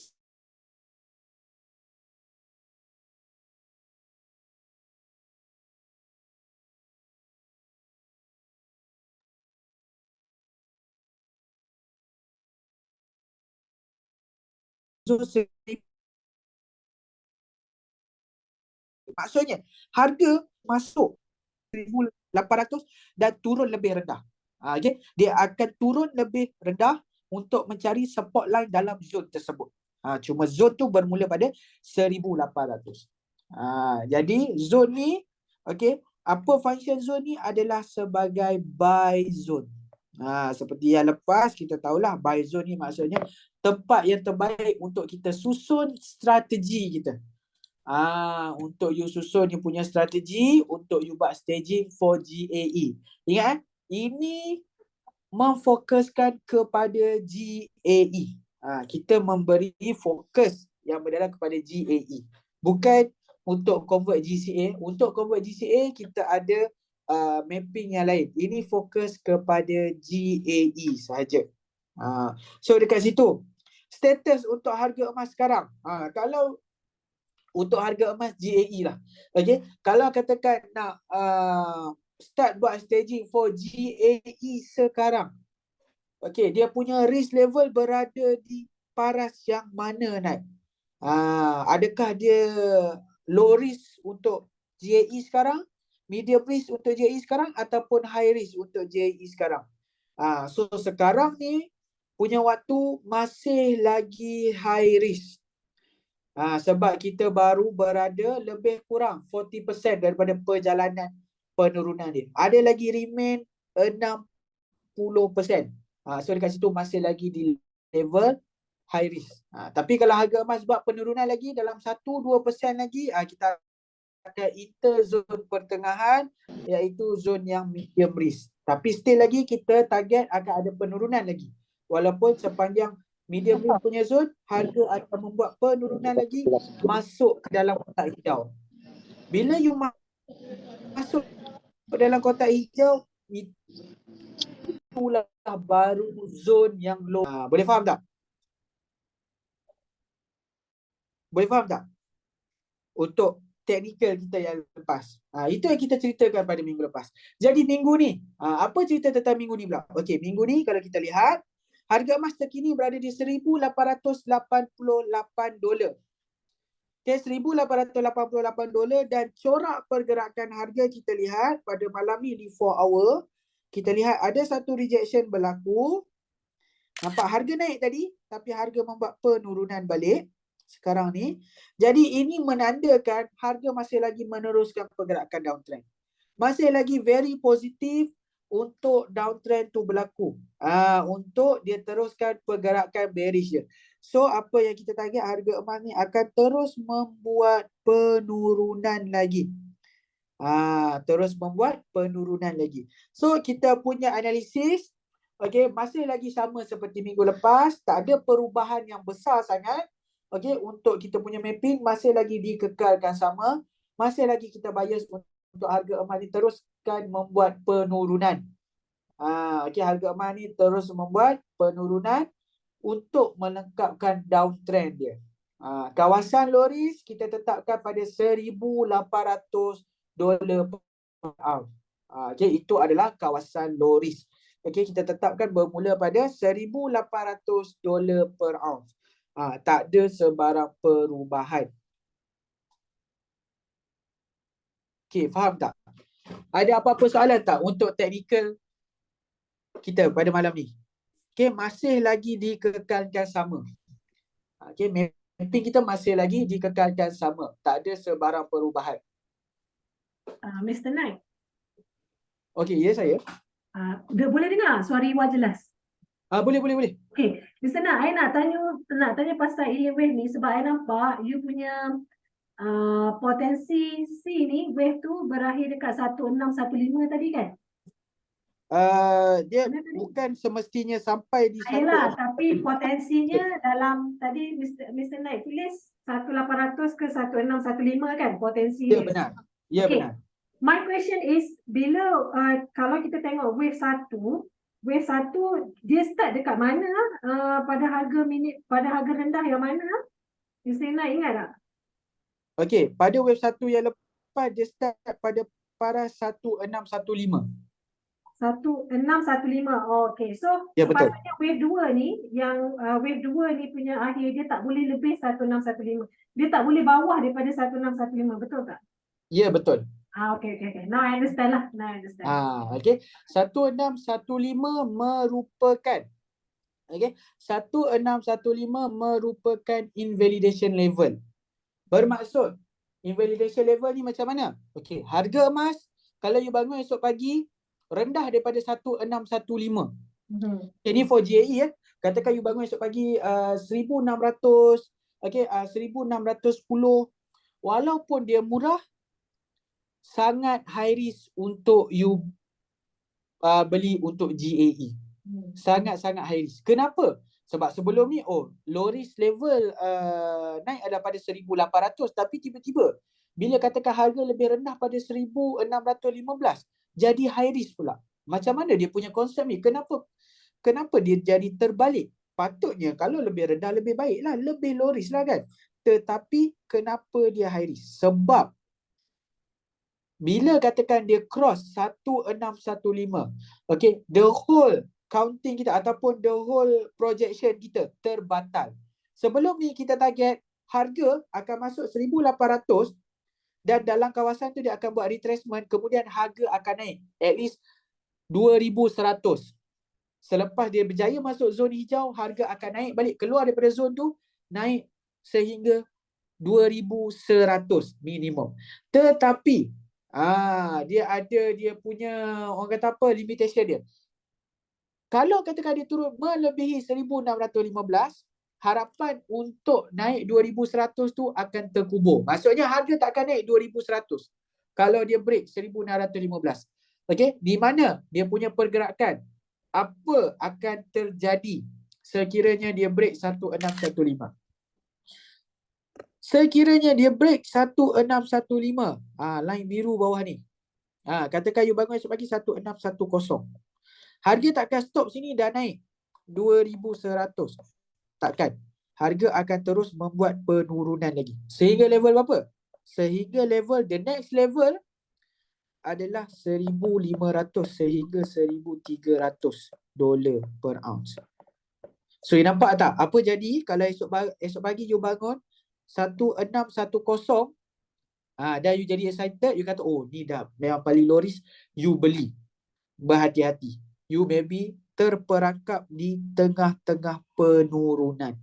maksudnya harga masuk 1800 dan turun lebih rendah. Okay? Dia akan turun lebih rendah untuk mencari support line dalam zon tersebut. Cuma zon tu bermula pada 1800. Jadi zon ni, okay, apa function zon ni adalah sebagai buy zone. Seperti yang lepas kita tahulah buy zone ni maksudnya tempat yang terbaik untuk kita susun strategi kita. Untuk you susun you punya strategi untuk you buat staging for GAE. Ingat, ini memfokuskan kepada GAE. Kita memberi fokus yang berdarah kepada GAE. Bukan untuk convert GCA. Untuk convert GCA kita ada mapping yang lain. Ini fokus kepada GAE sahaja. So dekat situ status untuk harga emas sekarang. Kalau untuk harga emas GAE lah. Okay. Kalau katakan nak start buat staging for GAE sekarang. Okay. Dia punya risk level berada di paras yang mana naik? Adakah dia low risk untuk GAE sekarang? Medium risk untuk GAE sekarang? Ataupun high risk untuk GAE sekarang? So sekarang ni punya waktu masih lagi high risk. Sebab kita baru berada lebih kurang 40% daripada perjalanan penurunan dia. Ada lagi remain 60%. So dekat situ masih lagi di level high risk. Tapi kalau harga emas buat penurunan lagi dalam 1-2% lagi, kita ada enter zon pertengahan iaitu zon yang medium risk. Tapi still lagi kita target akan ada penurunan lagi. Walaupun sepanjang medium risk punya zone, harga akan membuat penurunan lagi masuk ke dalam kotak hijau. Bila you masuk ke dalam kotak hijau, itulah baru zone yang low. Boleh faham tak? Boleh faham tak? Untuk teknikal kita yang lepas. Itu yang kita ceritakan pada minggu lepas. Jadi minggu ni, apa cerita tentang minggu ni pula? Okey, minggu ni kalau kita lihat, harga emas terkini berada di $1,888. Okay, $1,888 dan corak pergerakan harga kita lihat pada malam ni di 4 hour. Kita lihat ada satu rejection berlaku. Nampak harga naik tadi tapi harga membuat penurunan balik sekarang ni. Jadi ini menandakan harga masih lagi meneruskan pergerakan downtrend. Masih lagi very positif untuk downtrend tu berlaku. Untuk dia teruskan pergerakan bearish dia. So apa yang kita target, harga emas ni akan terus membuat penurunan lagi. Terus membuat penurunan lagi. So kita punya analisis, okay, masih lagi sama seperti minggu lepas. Tak ada perubahan yang besar sangat. Okay, untuk kita punya mapping masih lagi dikekalkan sama. Masih lagi kita bias untuk harga emas ni teruskan membuat penurunan. Okay, harga emas ni terus membuat penurunan untuk melengkapkan downtrend dia. Kawasan low risk kita tetapkan pada $1,800 per ounce. Okay, itu adalah kawasan low risk. Okay, kita tetapkan bermula pada $1,800 per ounce. Tak ada sebarang perubahan. Okay, faham tak? Ada apa-apa soalan tak untuk teknikal kita pada malam ni? Okay, masih lagi dikekalkan sama. Okay, mapping kita masih lagi dikekalkan sama. Tak ada sebarang perubahan. Mr. Knight, Okay, ya saya. boleh dengar suara Iwa jelas? Boleh. Okay, Mr. Knight, I nak tanya pasal alien wave ni sebab I nampak you punya potensi C ni, wave tu berakhir dekat 1615 tadi kan? Dia Mana tadi? bukan semestinya sampai di Yelah, 1. tapi potensinya dalam tadi Mr. Knight tulis 1800 ke 1615 kan potensi Ya dia. benar. Ya Okay. benar. My question is, bila kalau kita tengok wave 1 dia start dekat mana? Pada harga rendah yang mana? Mr. Knight ingat tak? Okey, pada wave 1 yang lepas dia start pada paras 1615. 1615. Oh, okay. So Ya, betul. sepatutnya wave 2 ni wave 2 ni punya akhir dia tak boleh lebih 1615. Dia tak boleh bawah daripada 1615, betul tak? Ya, betul. Okay. Now I understand lah. Okey. 1615 merupakan 1615 merupakan invalidation level. Bermaksud invalidation level ni macam mana? Okey, harga emas kalau you bangun esok pagi rendah daripada 1615. Ini for GAE Katakan you bangun esok pagi 1600, 1610, walaupun dia murah, sangat high risk untuk you beli untuk GAE. Sangat-sangat high risk. Kenapa? Sebab sebelum ni low risk level naik ada pada 1800, tapi tiba-tiba bila katakan harga lebih rendah pada 1615 jadi high risk pula. Macam mana dia punya konsep ni? Kenapa dia jadi terbalik? Patutnya kalau lebih rendah lebih baiklah, lebih low risk lah kan. Tetapi kenapa dia high risk? Sebab bila katakan dia cross 1615, okay, the whole counting kita ataupun the whole projection kita terbatal. Sebelum ni kita target harga akan masuk 1800 dan dalam kawasan tu dia akan buat retracement, kemudian harga akan naik at least 2100. Selepas dia berjaya masuk zon hijau, harga akan naik balik keluar daripada zon tu, naik sehingga 2100 minimum. Tetapi dia ada dia punya orang kata apa limitation dia. Kalau katakan dia turun melebihi 1615, harapan untuk naik 2100 tu akan terkubur. Maksudnya harga tak akan naik 2100 kalau dia break 1615. Okey, di mana dia punya pergerakan? Apa akan terjadi sekiranya dia break 1615? Sekiranya dia break 1615, line biru bawah ni. Katakan you bangun esok pagi 1610. Harga takkan stop sini dah naik 2100. Takkan. Harga akan terus membuat penurunan lagi. Sehingga level berapa? Sehingga level, the next level adalah 1500 sehingga 1300 dolar per ounce. So, you nampak tak? Apa jadi kalau esok pagi you bangun 1610, dan you jadi excited, you kata, ni dah memang paling low risk, you beli. Berhati-hati. You maybe terperangkap di tengah-tengah penurunan.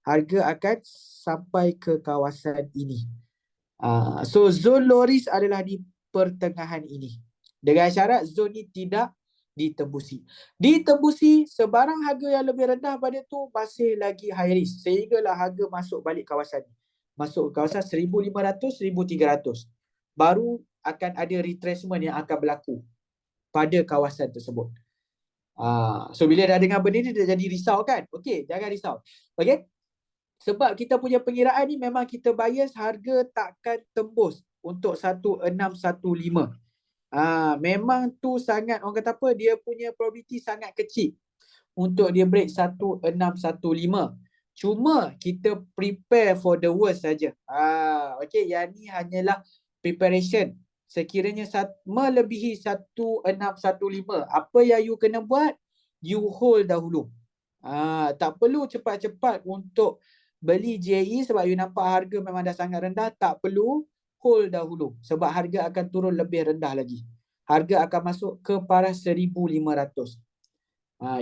Harga akan sampai ke kawasan ini. So zon low risk adalah di pertengahan ini. Dengan syarat zon ini tidak ditembusi. Ditembusi sebarang harga yang lebih rendah pada tu masih lagi high risk. Sehinggalah harga masuk balik kawasan ini. Masuk ke kawasan 1500, 1300. Baru akan ada retracement yang akan berlaku pada kawasan tersebut. So bila dah dengar benda ni dia jadi risau kan? Okey, jangan risau. Okey? Sebab kita punya pengiraan ni memang kita bias harga takkan tembus untuk 1615. Memang tu sangat, orang kata apa, dia punya probability sangat kecil untuk dia break 1615. Cuma kita prepare for the worst saja. Okey, yang ni hanyalah preparation. Sekiranya melebihi 1615, apa yang you kena buat? You hold dahulu. Tak perlu cepat-cepat untuk beli JE sebab you nampak harga memang dah sangat rendah. Tak perlu, hold dahulu sebab harga akan turun lebih rendah lagi. Harga akan masuk ke paras 1500.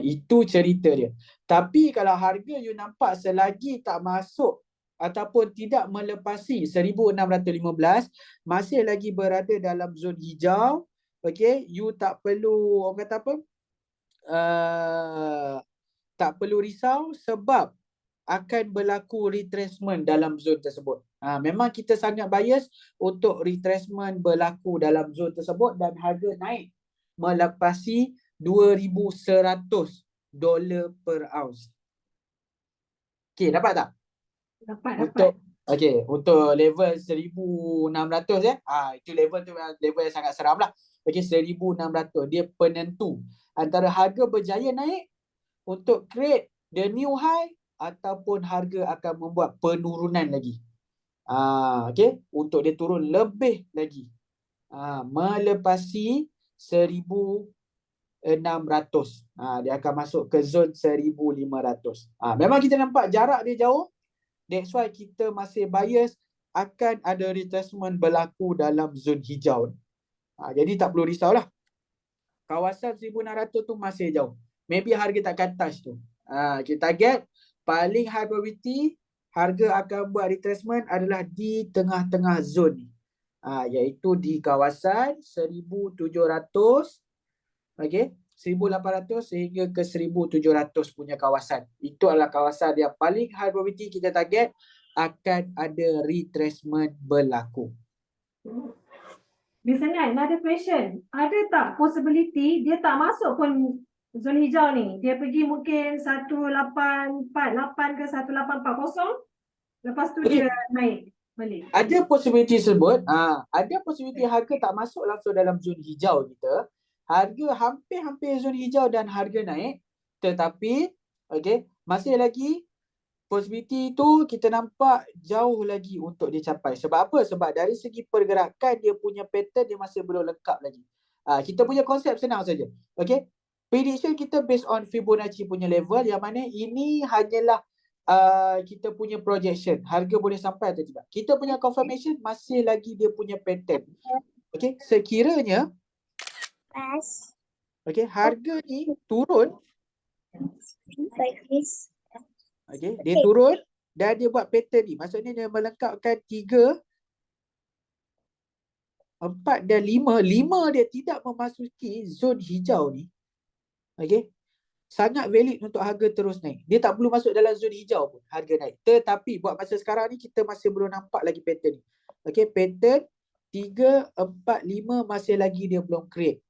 Itu cerita dia. Tapi kalau harga you nampak selagi tak masuk ataupun tidak melepasi 1615, masih lagi berada dalam zon hijau, okey, you tak perlu, orang kata apa, tak perlu risau sebab akan berlaku retracement dalam zon tersebut. Memang kita sangat bias untuk retracement berlaku dalam zon tersebut dan harga naik melepasi $2,100 per ounce. Okey, dapat tak? Dapat. Untuk level 1600 itu level yang sangat seram lah. Okey, 1600 dia penentu antara harga berjaya naik untuk create the new high ataupun harga akan membuat penurunan lagi. Okey, untuk dia turun lebih lagi. Melepasi 1600. Dia akan masuk ke zon 1500. Memang kita nampak jarak dia jauh. That's why kita masih bias akan ada retracement berlaku dalam zon hijau. Jadi tak perlu risaulah. Kawasan 1600 tu masih jauh. Maybe harga takkan touch tu. Kita target paling high probability harga akan buat retracement adalah di tengah-tengah zon ni. Iaitu di kawasan 1700, okey, 1800 sehingga ke 1700 punya kawasan. Itu adalah kawasan yang paling high probability kita target akan ada retracement berlaku. Biasanya another question. Ada tak possibility dia tak masuk pun zon hijau ni? Dia pergi mungkin 1848 ke 1840. Lepas tu dia naik balik. Ada possibility tersebut. Ada possibility harga tak masuk langsung dalam zon hijau kita. Harga hampir-hampir zon hijau dan harga naik. Tetapi, okey, masih lagi possibility itu kita nampak jauh lagi untuk dicapai. Sebab apa? Sebab dari segi pergerakan dia punya pattern dia masih belum lengkap lagi. Kita punya konsep senang saja. Okey. Prediction kita based on Fibonacci punya level yang mana ini hanyalah kita punya projection. Harga boleh sampai atau tidak. Kita punya confirmation masih lagi dia punya pattern. Okey. Sekiranya okey, harga ni turun. Okay, dia turun dan dia buat pattern ni. Maksudnya dia melengkapkan 3, 4 dan 5. 5 dia tidak memasuki zon hijau ni. Okay. Sangat valid untuk harga terus naik. Dia tak perlu masuk dalam zon hijau pun harga naik. Tetapi buat masa sekarang ni kita masih belum nampak lagi pattern ni. Okay, pattern 3, 4, 5 masih lagi dia belum create.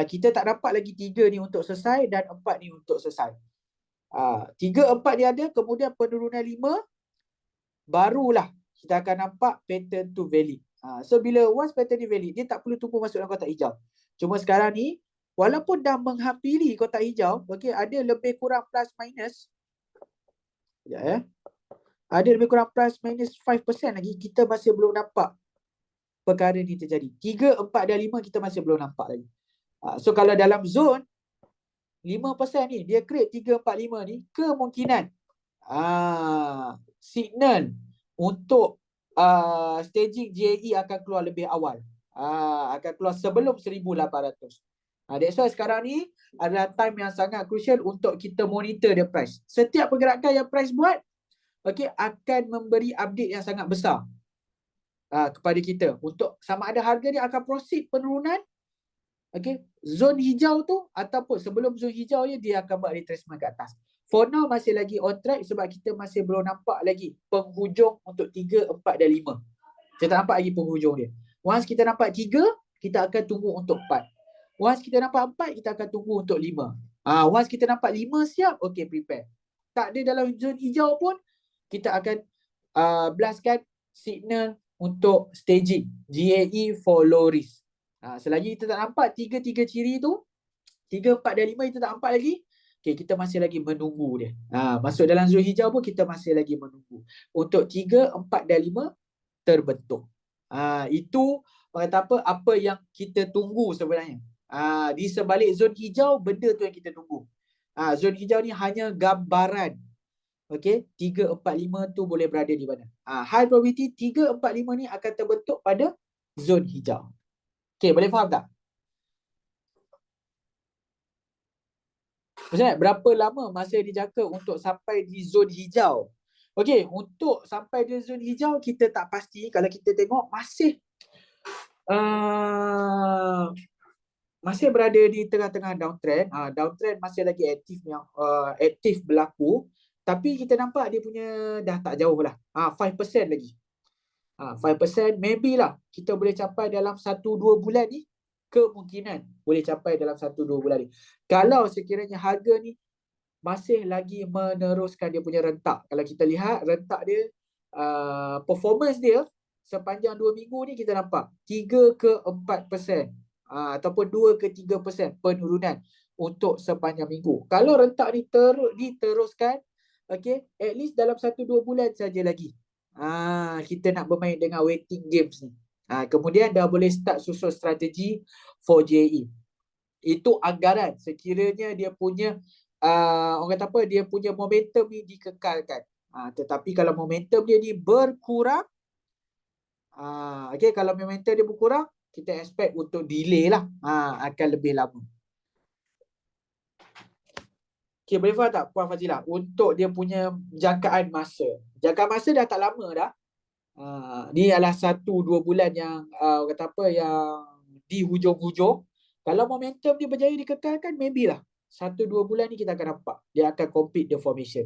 Kita tak dapat lagi 3 ni untuk selesai dan 4 ni untuk selesai. 3, 4 dia ada, kemudian penurunan 5, barulah kita akan nampak pattern tu valid. So bila once pattern ni valid, dia tak perlu tunggu masuk dalam kotak hijau. Cuma sekarang ni, walaupun dah menghampiri kotak hijau, okay, ada lebih kurang plus minus. Ada lebih kurang plus minus 5% lagi, kita masih belum nampak perkara ni terjadi. 3, 4 dan 5 kita masih belum nampak lagi. So kalau dalam zon 5% ni, dia create 3, 4, 5 ni, kemungkinan signal untuk staging JE akan keluar lebih awal. Akan keluar sebelum 1800. That's why sekarang ni adalah time yang sangat crucial untuk kita monitor the price. Setiap pergerakan yang price buat, okay, akan memberi update yang sangat besar kepada kita. Untuk sama ada harga dia akan proceed penurunan, okay, zon hijau tu ataupun sebelum zon hijau dia akan buat retracement ke atas. For now masih lagi on track sebab kita masih belum nampak lagi penghujung untuk 3, 4 dan 5. Kita tak nampak lagi penghujung dia. Once kita nampak 3, kita akan tunggu untuk 4. Once kita nampak 4, kita akan tunggu untuk 5. Once kita nampak 5 siap, okay, prepare. Tak ada dalam zon hijau pun, kita akan blastkan signal untuk staging GAE for low risk. Selagi kita tak nampak 3 ciri tu, 3, 4 dan 5 kita tak nampak lagi, Okay, kita masih lagi menunggu dia. Masuk dalam zon hijau pun kita masih lagi menunggu. Untuk 3, 4 dan 5 terbentuk. Itu orang kata apa yang kita tunggu sebenarnya. Di sebalik zon hijau, benda tu yang kita tunggu. Zon hijau ni hanya gambaran. Okey, 3, 4, 5 tu boleh berada di mana. High probability 3, 4, 5 ni akan terbentuk pada zon hijau. Okey, boleh faham tak? Ustaz, berapa lama masa dijangka untuk sampai di zon hijau? Okey, untuk sampai di zon hijau kita tak pasti. Kalau kita tengok masih berada di tengah-tengah downtrend. Downtrend masih lagi aktif berlaku. Tapi kita nampak dia punya dah tak jauh lah. 5% lagi. 5% maybe lah kita boleh capai dalam 1-2 bulan ni. Kemungkinan boleh capai dalam 1-2 bulan ni. Kalau sekiranya harga ni masih lagi meneruskan dia punya rentak. Kalau kita lihat rentak dia, performance dia sepanjang 2 minggu ni kita nampak 3 ke 4%. Ataupun 2 ke 3% penurunan untuk sepanjang minggu. Kalau rentak ni diteruskan, okay, at least dalam 1-2 bulan saja lagi. Kita nak bermain dengan waiting games ni. Kemudian dah boleh start susun strategi for JE. Itu anggaran sekiranya dia punya orang kata apa, dia punya momentum ni dikekalkan. Tetapi kalau momentum dia ni berkurang, okay, kalau momentum dia berkurang, kita expect untuk delay lah, akan lebih lama. Okay, boleh faham tak Puan Fazilah? Untuk dia punya jangkaan masa. Jangkaan masa dah tak lama dah. Ni adalah 1-2 bulan yang kata apa, yang di hujung-hujung. Kalau momentum dia berjaya dikekalkan, maybe lah 1-2 bulan ni kita akan nampak dia akan complete the formation.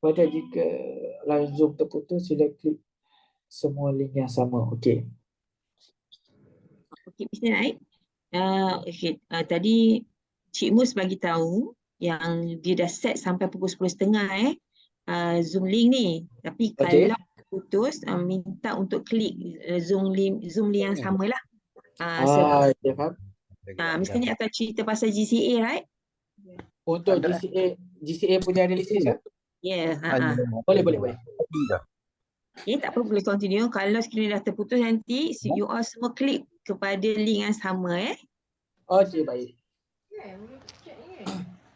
Pada jika line Zoom terputus, sila klik semua link yang sama. Okey. Okey, Mr. Naik. Tadi Cik Mus bagi tahu yang dia dah set sampai pukul 10.30 Zoom link ni. Tapi Okey. kalau putus, minta untuk klik Zoom link yang sama lah. Okay, faham. Mr. Ni akan cerita pasal GCA, right? Untuk GCA punya analisis ya? Yeah. Boleh. Okay, tak perlu boleh continue. Kalau sekiranya dah terputus nanti, you all semua klik kepada link yang sama. Okey, baik.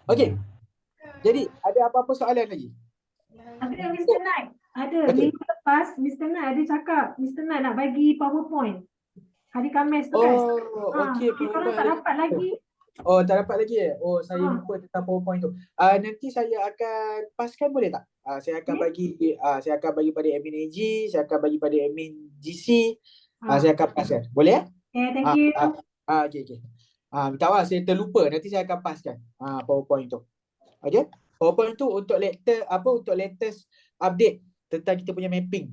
Okey. Jadi, ada apa-apa soalan lagi? Ada Mr. Knight. Ada. Okey. Minggu lepas Mr. Knight ada cakap Mr. Knight nak bagi PowerPoint hari Khamis tu kan. Okey. Kita orang tak dapat lagi. Tak dapat lagi saya lupa tentang PowerPoint tu. Nanti saya akan paskan, boleh tak? Saya akan bagi pada admin AG, saya akan bagi pada admin GC. Saya akan paskan. Boleh? Thank you. Okey. Minta maaf saya terlupa. Nanti saya akan paskan PowerPoint tu. Okey? PowerPoint tu untuk latest update tentang kita punya mapping.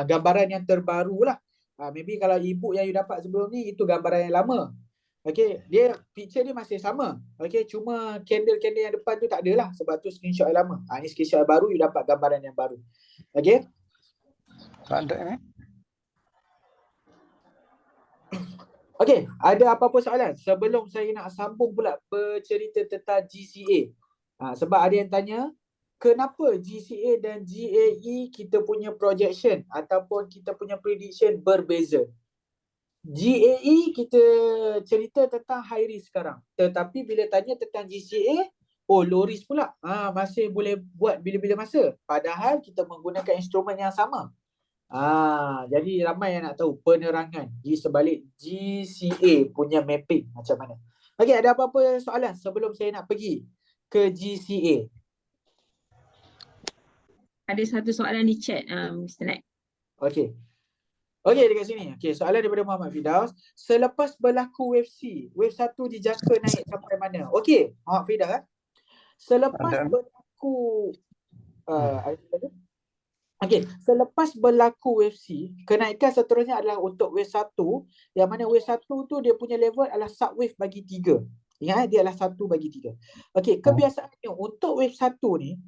Gambaran yang terbaru lah. Maybe kalau e-book yang you dapat sebelum ni itu gambaran yang lama. Okey, picture dia masih sama. Okey, cuma candle yang depan tu tak ada lah sebab tu screenshot yang lama. Ni screenshot yang baru, you dapat gambaran yang baru. Okey? Tak ada Okey, ada apa-apa soalan sebelum saya nak sambung pula bercerita tentang GCA? Sebab ada yang tanya, kenapa GCA dan GAE kita punya projection ataupun kita punya prediction berbeza? GAE kita cerita tentang high risk sekarang. Tetapi bila tanya tentang GCA, low risk pula. Masih boleh buat bila-bila masa. Padahal kita menggunakan instrumen yang sama. Jadi ramai yang nak tahu penerangan di sebalik GCA punya mapping macam mana. Okey, ada apa-apa soalan sebelum saya nak pergi ke GCA? Ada satu soalan di chat, Mr. Naik. Okey, dekat sini. Okey, soalan daripada Muhammad Firdaus. Selepas berlaku wave C, wave 1 dijangka naik sampai mana? Okey, Muhammad Firdaus. Selepas berlaku selepas berlaku wave C, kenaikan seterusnya adalah untuk wave 1, yang mana wave 1 tu dia punya level adalah subwave bagi 3. Ingat dia adalah 1 bagi 3. Okey, kebiasaannya untuk wave 1 ni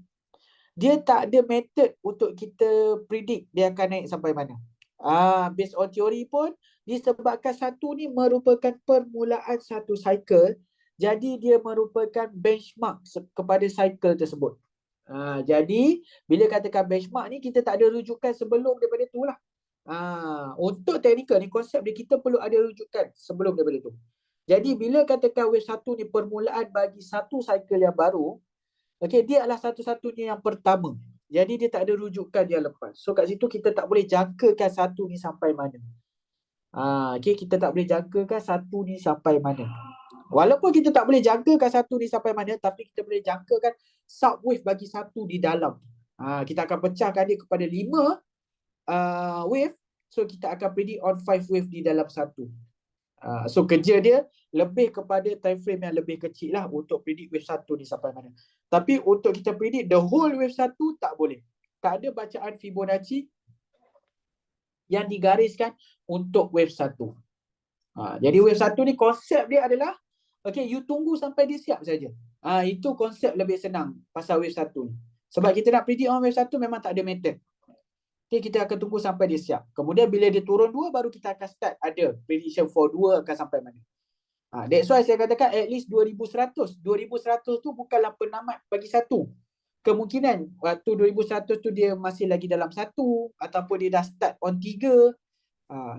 dia tak ada method untuk kita predict dia akan naik sampai mana. Based on teori pun disebabkan 1 ni merupakan permulaan satu cycle Jadi dia merupakan benchmark kepada cycle tersebut. Jadi bila katakan benchmark ni, kita tak ada rujukan sebelum daripada tu lah. Untuk teknikal ni, konsep dia kita perlu ada rujukan sebelum daripada tu. Jadi bila katakan wave 1 ni permulaan bagi satu cycle yang baru, okey, dia adalah satu-satunya yang pertama. Jadi dia tak ada rujukan yang lepas. So kat situ kita tak boleh jangkakan satu ni sampai mana. Okey, kita tak boleh jangkakan satu ni sampai mana. Walaupun kita tak boleh jangkakan satu ni sampai mana, tapi kita boleh jangkakan subwave bagi satu di dalam. Kita akan pecahkan dia kepada 5 wave. So kita akan predict on 5 wave di dalam satu. So kerja dia lebih kepada time frame yang lebih kecil lah untuk predict wave 1 ni sampai mana. Tapi untuk kita predict the whole wave 1 tak boleh. Tak ada bacaan Fibonacci yang digariskan untuk wave 1. Jadi wave 1 ni konsep dia adalah, okay, you tunggu sampai dia siap saja. Itu konsep lebih senang pasal wave 1 ni. Sebab kita nak predict on wave 1 memang tak ada method. Okay, kita akan tunggu sampai dia siap. Kemudian bila dia turun 2, baru kita akan start ada prediction for 2 akan sampai mana. That's why saya katakan at least 2100. 2100 tu bukanlah penamat bagi satu. Kemungkinan waktu 2100 tu dia masih lagi dalam 1 ataupun dia dah start on 3.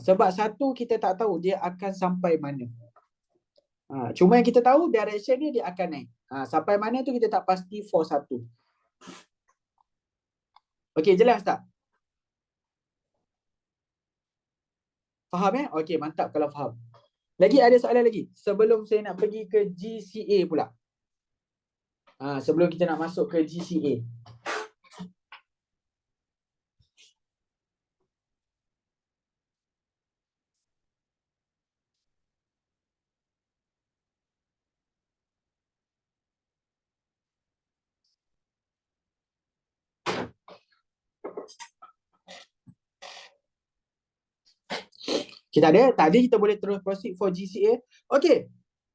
Sebab 1 kita tak tahu dia akan sampai mana. Cuma yang kita tahu direction dia akan naik. Sampai mana tu kita tak pasti for 1. Okey, jelas tak? Faham Okey, mantap kalau faham. Lagi ada soalan lagi? Sebelum saya nak pergi ke GCA pula. Sebelum kita nak masuk ke GCA. Kita ada, tadi kita boleh terus proceed for GCA. Okey,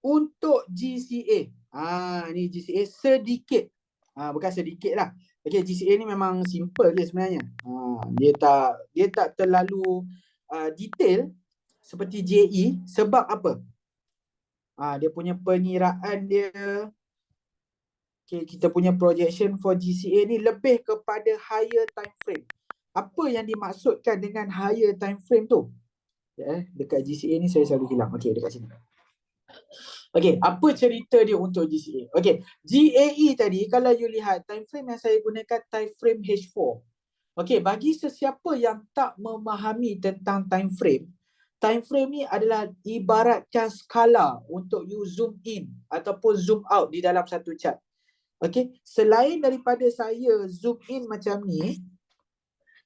untuk GCA. Ni GCA sedikit. Bukan sedikit lah. Okey, GCA ni memang simple je sebenarnya. Dia tak terlalu detail seperti JE. Sebab apa? Dia punya pengiraan dia. Okey, kita punya projection for GCA ni lebih kepada higher time frame. Apa yang dimaksudkan dengan higher time frame tu? Dekat GCA ni saya selalu hilang. Okey, dekat sini. Okey, apa cerita dia untuk GCA? Okey, GAE tadi kalau you lihat time frame yang saya gunakan time frame H4. Okey, bagi sesiapa yang tak memahami tentang time frame ni adalah ibaratkan skala untuk you zoom in ataupun zoom out di dalam satu chart. Okey, selain daripada saya zoom in macam ni,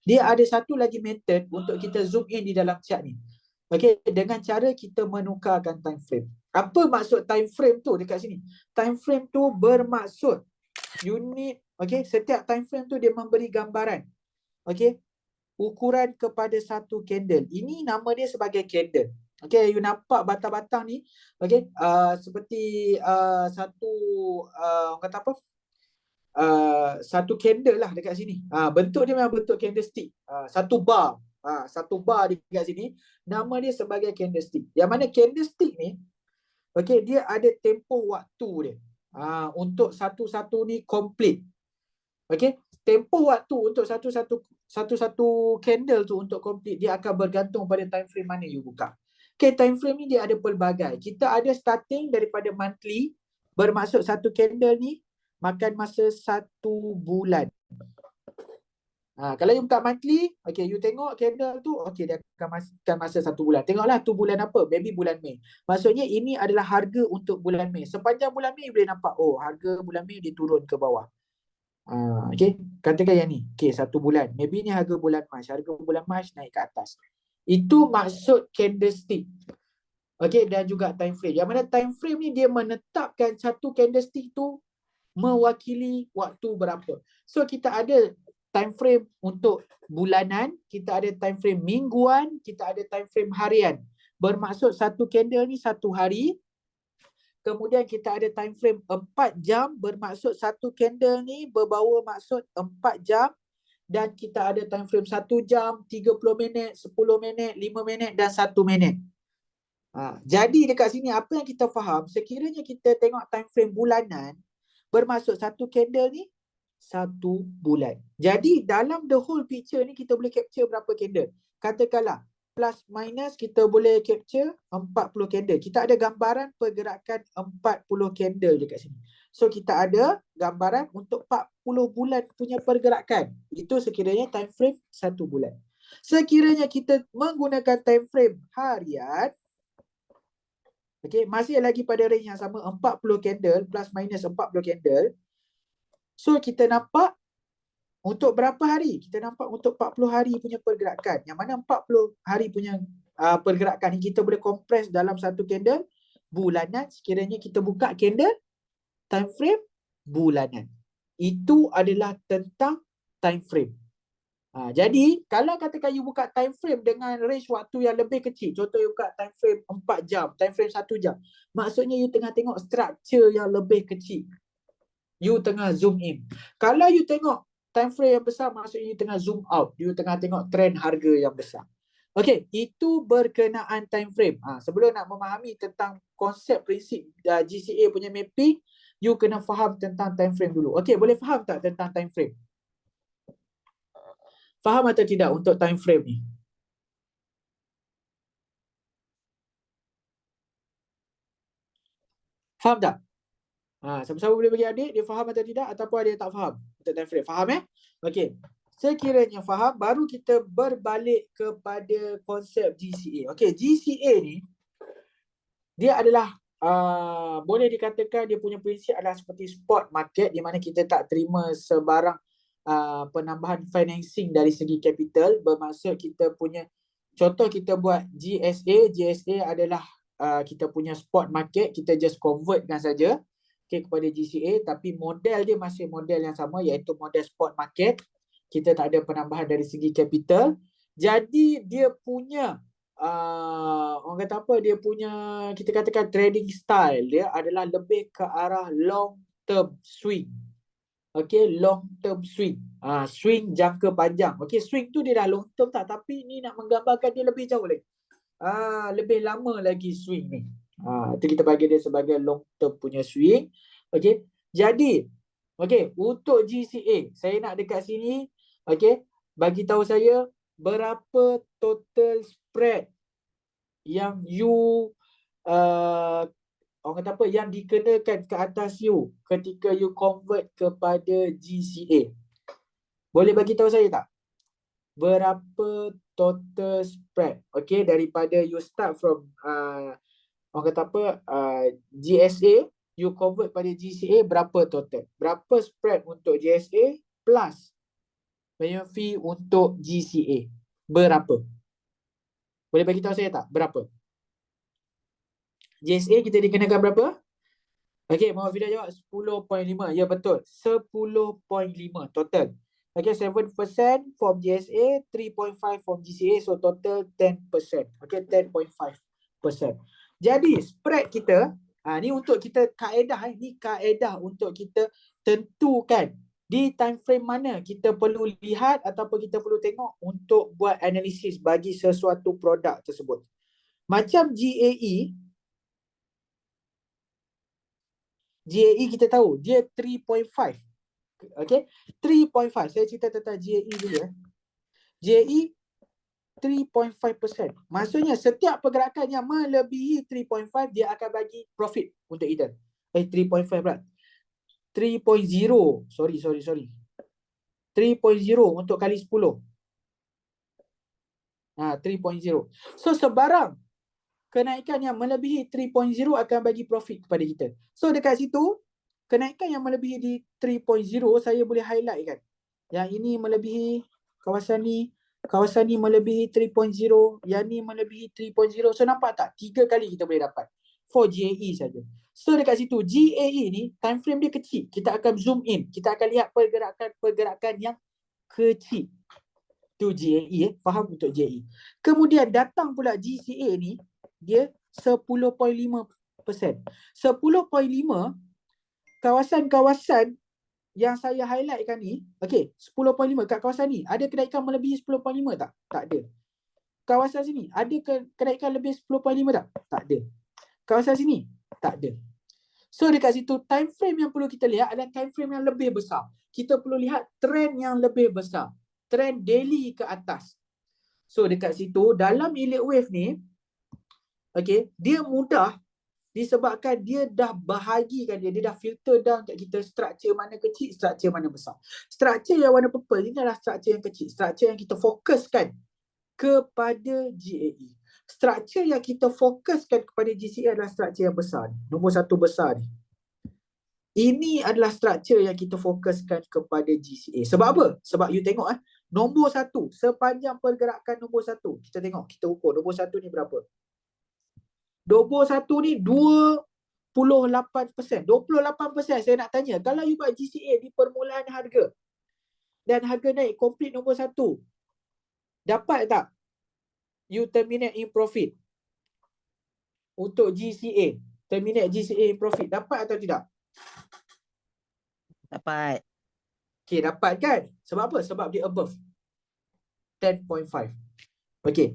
dia ada satu lagi method untuk kita zoom in di dalam chart ni. Okey, dengan cara kita menukarkan time frame. Apa maksud time frame tu dekat sini? Time frame tu bermaksud unit, okey, setiap time frame tu dia memberi gambaran. Okey, ukuran kepada satu candle. Ini nama dia sebagai candle. Okey, you nampak batang-batang ni, okey, seperti satu orang kata apa? Satu candle lah dekat sini. Bentuk dia memang bentuk candlestick. Satu bar. Satu bar dekat sini, nama dia sebagai candlestick. Yang mana candlestick ni, okey, dia ada tempoh waktu dia. Untuk satu-satu ni complete. Okey, tempoh waktu untuk satu-satu candle tu untuk complete dia akan bergantung pada time frame mana you buka. Okey, time frame ni dia ada pelbagai. Kita ada starting daripada monthly, bermaksud satu candle ni makan masa 1 bulan. Kalau you buka monthly, okay, you tengok candle tu, okay, dia akan makan masa 1 bulan. Tengoklah tu bulan apa? Maybe bulan Mei. Maksudnya ini adalah harga untuk bulan Mei. Sepanjang bulan Mei, you boleh nampak, oh, harga bulan Mei dia turun ke bawah. Okay, katakan yang ni. Okay, 1 bulan. Maybe ni harga bulan Mac. Harga bulan Mac naik ke atas. Itu maksud candlestick. Okay, dan juga time frame. Yang mana time frame ni dia menetapkan satu candlestick tu mewakili waktu berapa. So kita ada time frame untuk bulanan, kita ada time frame mingguan, kita ada time frame harian. Bermaksud satu candle ni 1 hari. Kemudian kita ada time frame 4 jam, bermaksud satu candle ni berbawa maksud 4 jam. Dan kita ada time frame 1 jam, 30 minit, 10 minit, 5 minit dan 1 minit. Jadi dekat sini apa yang kita faham, sekiranya kita tengok time frame bulanan, bermaksud satu candle ni 1 bulan. Jadi dalam the whole picture ni kita boleh capture berapa candle. Katakanlah plus minus kita boleh capture 40 candle. Kita ada gambaran pergerakan 40 candle dekat sini. So kita ada gambaran untuk 40 bulan punya pergerakan. Itu sekiranya time frame 1 bulan. Sekiranya kita menggunakan time frame harian, okey, masih lagi pada range yang sama, 40 candle plus minus 40 candle. So kita nampak untuk berapa hari? Kita nampak untuk 40 hari punya pergerakan. Yang mana 40 hari punya pergerakan ni kita boleh compress dalam satu candle bulanan. Sekiranya kita buka candle time frame bulanan. Itu adalah tentang time frame. Jadi kalau katakan you buka time frame dengan range waktu yang lebih kecil, contoh you buka time frame 4 jam, time frame 1 jam, maksudnya you tengah tengok structure yang lebih kecil. You tengah zoom in. Kalau you tengok time frame yang besar, maksudnya you tengah zoom out. You tengah tengok trend harga yang besar. Okey, itu berkenaan time frame. Sebelum nak memahami tentang konsep prinsip GCA punya mapping, you kena faham tentang time frame dulu. Okey, boleh faham tak tentang time frame? Faham atau tidak untuk time frame ni? Faham tak? Siapa-siapa boleh bagi adik, dia faham atau tidak, ataupun ada yang tak faham untuk time frame. Faham Okey. Sekiranya faham, baru kita berbalik kepada konsep GCA. Okey, GCA ni dia adalah boleh dikatakan dia punya prinsip adalah seperti spot market, di mana kita tak terima sebarang penambahan financing dari segi capital. Bermaksud kita punya, contoh kita buat GSA adalah kita punya spot market, kita just convertkan saja kepada GCA, tapi model dia masih model yang sama, iaitu model spot market. Kita tak ada penambahan dari segi capital. Jadi dia punya orang kata apa, dia punya, kita katakan trading style dia adalah lebih ke arah long term swing. Okey, long term swing. Swing jangka panjang. Okey, swing tu dia dah long term tak, tapi ni nak menggambarkan dia lebih jauh lagi. Lebih lama lagi swing ni. Itu kita bagi dia sebagai long term punya swing. Okey. Jadi, okey, untuk GCA, saya nak dekat sini, okey, bagi tahu saya berapa total spread yang you orang kata apa, yang dikenakan ke atas you ketika you convert kepada GCA. Boleh bagi tahu saya tak? Berapa total spread? Okey, daripada you start from orang kata apa, GSA, you convert pada GCA, berapa total? Berapa spread untuk GSA plus payment fee untuk GCA? Berapa? Boleh bagi tahu saya tak? Berapa? GSA kita dikenakan berapa? Okey, Muhammad Fida jawab 10.5. Ya, betul. 10.5 total. Okay, 7% from GSA, 3.5 from GCA, so total 10%. Okay, 10.5%. Jadi, spread kita, ni untuk kita kaedah, ni kaedah untuk kita tentukan di time frame mana kita perlu lihat ataupun kita perlu tengok untuk buat analisis bagi sesuatu produk tersebut. Macam GAE kita tahu, dia 3.5. Okay, 3.5. Saya cerita tentang GAE dulu. GAE 3.5%. Maksudnya setiap pergerakan yang melebihi 3.5, dia akan bagi profit untuk Eden. 3.5 pula. 3.0. Sorry. 3.0 untuk kali 10. 3.0. So sebarang kenaikan yang melebihi 3.0 akan bagi profit kepada kita. So dekat situ, kenaikan yang melebihi di 3.0 saya boleh highlight kan. Yang ini melebihi kawasan ni melebihi 3.0, yang ni melebihi 3.0. So nampak tak? 3 kali kita boleh dapat for GAE saja. So dekat situ GAE ni time frame dia kecil. Kita akan zoom in. Kita akan lihat pergerakan yang kecil. Tu GAE, faham untuk GAE. Kemudian datang pula GCA ni, dia 10.5%. 10.5 kawasan-kawasan yang saya highlightkan ni, okey, 10.5 kat kawasan ni, ada kenaikan melebihi 10.5 tak? Tak ada. kawasan sini ada kenaikan lebih 10.5 tak? Tak ada. Kawasan sini tak ada. So dekat situ time frame yang perlu kita lihat adalah time frame yang lebih besar. Kita perlu lihat trend yang lebih besar. Trend daily ke atas. So dekat situ dalam elliott wave ni, okay, dia mudah disebabkan dia dah bahagikan dia dah filter down kat kita structure mana kecil, structure mana besar. Structure yang warna purple ini adalah structure yang kecil, structure yang kita fokuskan kepada GAE. Structure yang kita fokuskan kepada GCA adalah structure yang besar ni. Nombor 1 besar ni. Ini adalah structure yang kita fokuskan kepada GCA. Sebab apa? Sebab you tengok nombor 1, sepanjang pergerakan nombor 1. Kita tengok, kita ukur nombor 1 ni berapa. Nombor 1 ni 28%. 28% saya nak tanya, kalau you buat GCA di permulaan harga dan harga naik complete nombor 1, dapat tak you terminate in profit untuk GCA? Terminate GCA in profit, dapat atau tidak? Dapat. Okay, dapat kan? Sebab apa? Sebab dia above 10.5. Okay.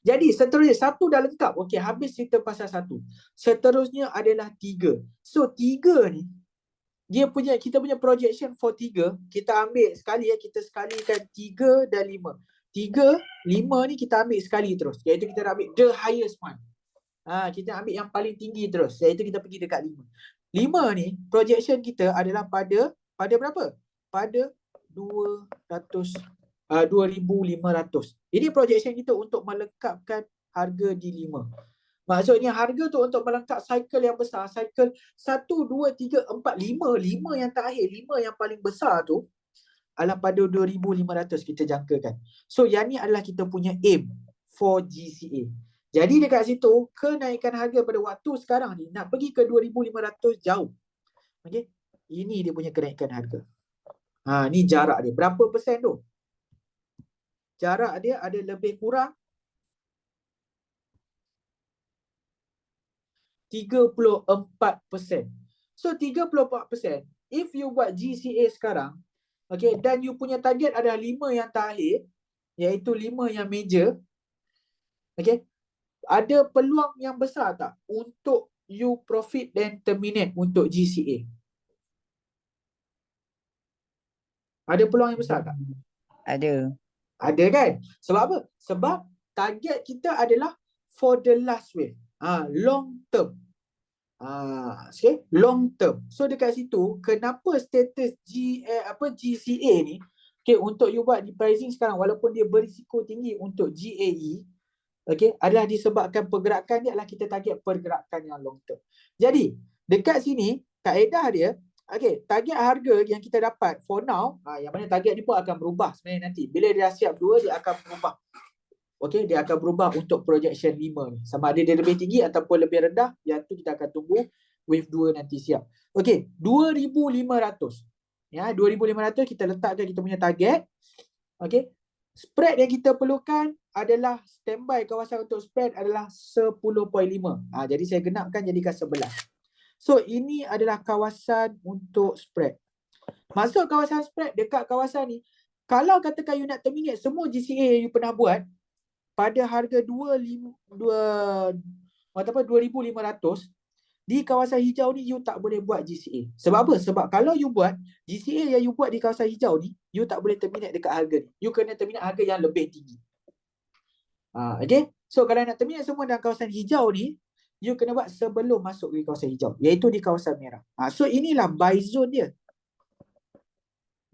Jadi seterusnya 1 dah lengkap. Okay, habis cerita pasal 1. Seterusnya adalah 3. So 3 ni, kita punya projection for 3, kita ambil sekali kita sekalikan 3 dan 5. 3, 5 ni kita ambil sekali terus. Iaitu kita nak ambil the highest one. Kita ambil yang paling tinggi terus. Iaitu kita pergi dekat 5. 5 ni, projection kita adalah pada berapa? Pada 2,500. Ini projection kita untuk melengkapkan harga di 5. Maksudnya harga tu untuk melengkap cycle yang besar. Cycle 1, 2, 3, 4, 5. 5 yang terakhir, 5 yang paling besar tu adalah pada 2,500 kita jangkakan. So yang ni adalah kita punya aim for GCA. Jadi dekat situ, kenaikan harga pada waktu sekarang ni nak pergi ke 2,500 jauh. Okay? Ini dia punya kenaikan harga. Ni jarak dia. Berapa persen tu? Jarak dia ada lebih kurang 34%. So 34%, if you buat GCA sekarang, okay, dan you punya target ada 5 yang terakhir, iaitu 5 yang major, okay, ada peluang yang besar tak untuk you profit dan terminate untuk GCA? Ada peluang yang besar tak? Ada. Ada kan? Sebab apa? Sebab target kita adalah for the last wave. Long term. Okay? Long term. So dekat situ, kenapa status GCA ni, okay, untuk you buat di pricing sekarang, walaupun dia berisiko tinggi untuk GAE, okay, adalah disebabkan pergerakan dia adalah kita target pergerakan yang long term. Jadi, dekat sini, kaedah dia, okay, target harga yang kita dapat for now, yang mana target ni pun akan berubah sebenarnya nanti. Bila dia siap 2, dia akan berubah. Okay, dia akan berubah untuk projection 5 ni. Sama ada dia lebih tinggi ataupun lebih rendah, yang tu kita akan tunggu wave 2 nanti siap. Okay, 2,500. Ya, 2,500 kita letakkan kita punya target. Okay, spread yang kita perlukan adalah standby kawasan untuk spread adalah 10.5. Jadi saya genapkan jadikan 11. So ini adalah kawasan untuk spread. Masuk kawasan spread, dekat kawasan ni, kalau katakan you nak terminate semua GCA yang you pernah buat pada harga 2,500, di kawasan hijau ni you tak boleh buat GCA. Sebab apa? Sebab kalau you buat GCA yang you buat di kawasan hijau ni, you tak boleh terminate dekat harga ni. You kena terminate harga yang lebih tinggi. Okay? So kalau nak terminate semua dalam kawasan hijau ni, you kena buat sebelum masuk di kawasan hijau, iaitu di kawasan merah. So inilah buy zone dia.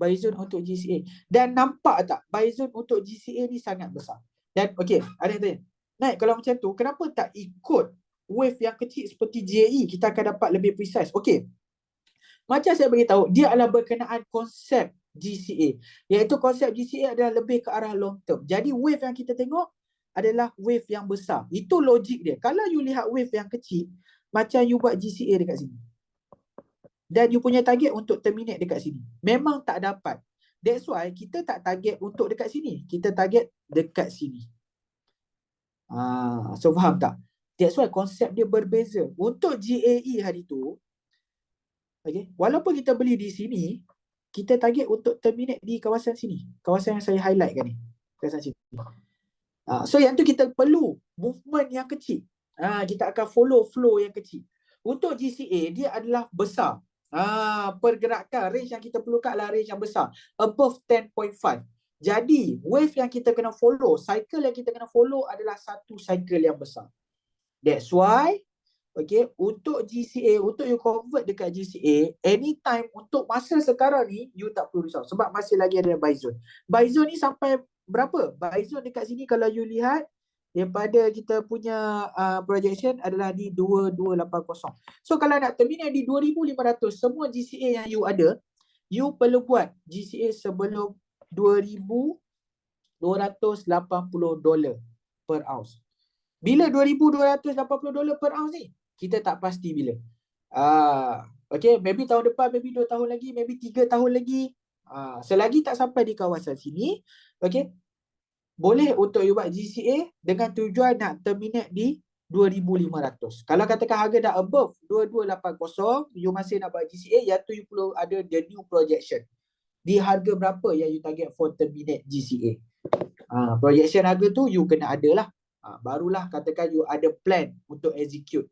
Buy zone untuk GCA. Dan nampak tak buy zone untuk GCA ni sangat besar. Dan okay, ada yang tanya, Naik, kalau macam tu, kenapa tak ikut wave yang kecil seperti GAE? Kita akan dapat lebih precise. Okay, macam saya beritahu, dia adalah berkenaan konsep GCA. Iaitu konsep GCA adalah lebih ke arah long term. Jadi wave yang kita tengok adalah wave yang besar. Itu logik dia. Kalau you lihat wave yang kecil, macam you buat GCA dekat sini, dan you punya target untuk terminate dekat sini, memang tak dapat. That's why kita tak target untuk dekat sini. Kita target dekat sini. So faham tak? That's why konsep dia berbeza. Untuk GAE hari tu, okay, walaupun kita beli di sini, kita target untuk terminate di kawasan sini. Kawasan yang saya highlight kan ni. Kawasan sini. So yang tu kita perlu movement yang kecil. Kita akan follow flow yang kecil. Untuk GCA dia adalah besar. Pergerakan range yang kita perlukan adalah range yang besar, above 10.5. Jadi wave yang kita kena follow, cycle yang kita kena follow adalah satu cycle yang besar. That's why untuk GCA, untuk you convert dekat GCA, anytime untuk masa sekarang ni, you tak perlu risau. Sebab masih lagi ada buy zone. Buy zone ni sampai berapa? Buy zone dekat sini kalau you lihat, daripada kita punya projection adalah di 2280. So kalau nak terminate di 2500, semua GCA yang you ada, you perlu buat GCA sebelum $2,280 per ounce. Bila $2,280 per ounce ni? Kita tak pasti bila. Maybe tahun depan, maybe 2 tahun lagi, maybe 3 tahun lagi. Selagi tak sampai di kawasan sini, boleh untuk you buat GCA dengan tujuan nak terminate di 2,500. Kalau katakan harga dah above 2280, you masih nak buat GCA, yang tu you perlu ada the new projection. Di harga berapa yang you target for terminate GCA. Projection harga tu you kena ada lah. Barulah katakan you ada plan untuk execute.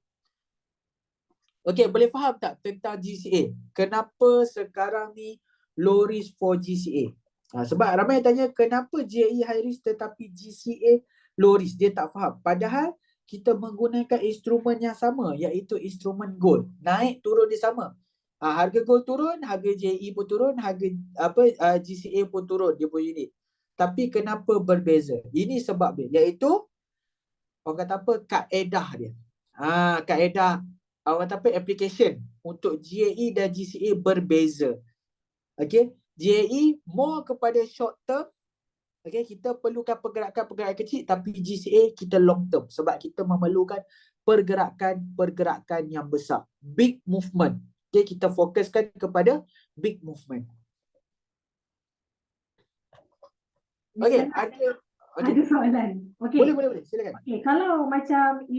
Boleh faham tak tentang GCA? Kenapa sekarang ni low risk for GCA? Sebab ramai yang tanya kenapa GAE high risk tetapi GCA low risk. Dia tak faham. Padahal kita menggunakan instrumen yang sama, iaitu instrumen gold. Naik turun dia sama. Harga gold turun, harga GAE pun turun, harga GCA pun turun dia punya unit. Tapi kenapa berbeza? Ini sebab dia, iaitu orang kata apa, kaedah dia. Kaedah orang kata apa, application untuk GAE dan GCA berbeza. GAE more kepada short term. Kita perlukan pergerakan kecil, tapi GCA kita long term sebab kita memerlukan pergerakan yang besar. Big movement. Kita fokuskan kepada big movement. Ada soalan. Boleh, silakan. Kalau macam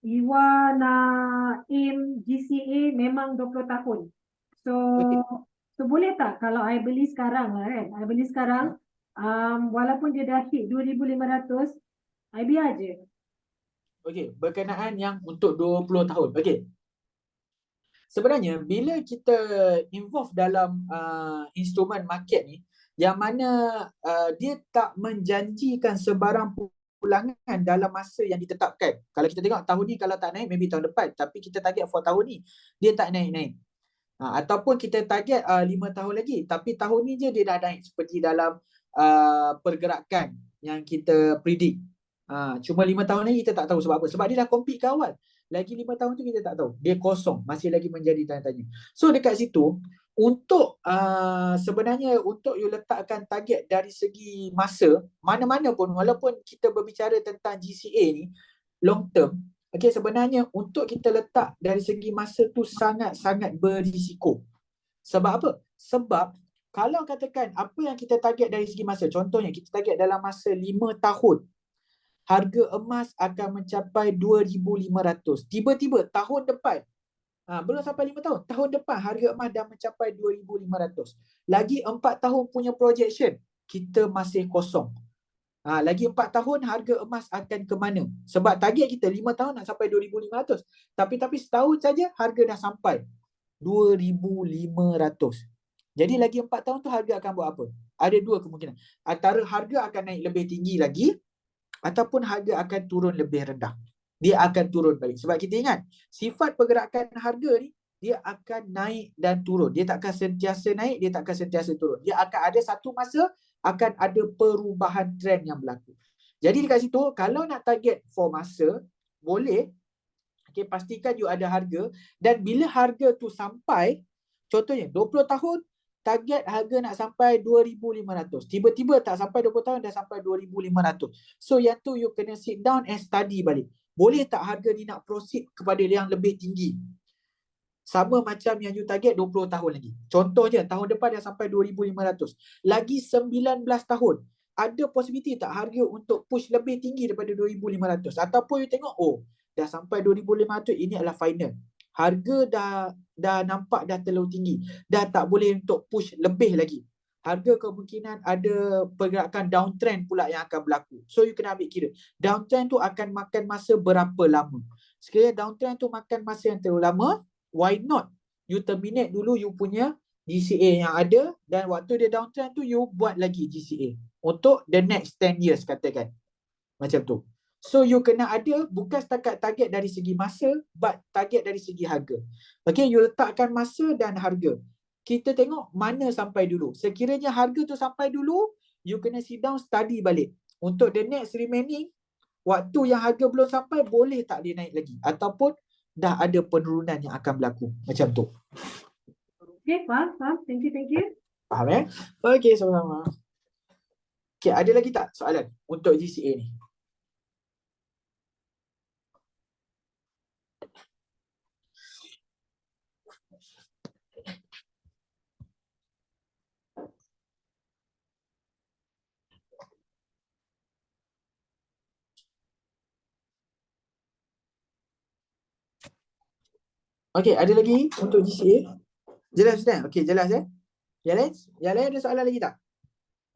Iwa nak aim GCA memang 20 tahun. So boleh tak kalau I beli sekarang lah kan? I beli sekarang, walaupun dia dah hit 2,500, I biar je. Berkenaan yang untuk 20 tahun. Sebenarnya bila kita involve dalam instrumen market ni, yang mana dia tak menjanjikan sebarang pulangan dalam masa yang ditetapkan. Kalau kita tengok tahun ni kalau tak naik, maybe tahun depan. Tapi kita target for tahun ni, dia tak naik-naik. Ataupun kita target 5 tahun lagi, tapi tahun ni je dia dah naik seperti dalam pergerakan yang kita predict. Cuma 5 tahun lagi kita tak tahu sebab apa. Sebab dia dah compete ke awal. Lagi 5 tahun tu kita tak tahu. Dia kosong, masih lagi menjadi tanya-tanya. So dekat situ, untuk sebenarnya untuk you letakkan target dari segi masa, mana-mana pun, walaupun kita berbicara tentang GCA ni long term, sebenarnya untuk kita letak dari segi masa tu sangat-sangat berisiko. Sebab apa? Sebab kalau katakan apa yang kita target dari segi masa, contohnya kita target dalam masa 5 tahun, harga emas akan mencapai 2,500. Tiba-tiba tahun depan, belum sampai 5 tahun, tahun depan harga emas dah mencapai 2,500. Lagi 4 tahun punya projection, kita masih kosong. Lagi 4 tahun harga emas akan ke mana? Sebab target kita 5 tahun nak sampai 2,500. Tapi setahun saja harga dah sampai 2,500. Jadi lagi 4 tahun tu harga akan buat apa? Ada dua kemungkinan. Antara harga akan naik lebih tinggi lagi, ataupun harga akan turun lebih rendah. Dia akan turun balik. Sebab kita ingat, sifat pergerakan harga ni, dia akan naik dan turun. Dia tak akan sentiasa naik, dia tak akan sentiasa turun. Dia akan ada satu masa, akan ada perubahan trend yang berlaku. Jadi dekat situ, kalau nak target for masa, boleh. Pastikan you ada harga. Dan bila harga tu sampai, contohnya 20 tahun, target harga nak sampai 2,500. Tiba-tiba tak sampai 20 tahun, dah sampai 2,500. So yang tu you kena sit down and study balik. Boleh tak harga ni nak proceed kepada yang lebih tinggi? Sama macam yang you target 20 tahun lagi. Contohnya, tahun depan dah sampai 2,500. Lagi 19 tahun. Ada possibility tak harga untuk push lebih tinggi daripada 2,500? Ataupun you tengok, dah sampai 2,500, ini adalah final. Harga dah nampak dah terlalu tinggi. Dah tak boleh untuk push lebih lagi. harga kemungkinan ada pergerakan downtrend pula yang akan berlaku. So you kena ambil kira. Downtrend tu akan makan masa berapa lama. Sekiranya downtrend tu makan masa yang terlalu lama, why not you terminate dulu you punya GCA yang ada, dan waktu dia downtrend tu you buat lagi GCA untuk the next 10 years katakan. Macam tu. So you kena ada bukan setakat target dari segi masa, but target dari segi harga. Okay, you letakkan masa dan harga. Kita tengok mana sampai dulu. Sekiranya harga tu sampai dulu, you kena sit down study balik. Untuk the next remaining, waktu yang harga belum sampai, boleh tak dia naik lagi? Ataupun dah ada penurunan yang akan berlaku. Macam tu. Okay, faham. Thank you. Faham Okay, sama-sama. Okay, ada lagi tak soalan untuk GCA ni? Okey, ada lagi untuk GCA? Jelas kan? Okey, jelas Yang lain ada soalan lagi tak?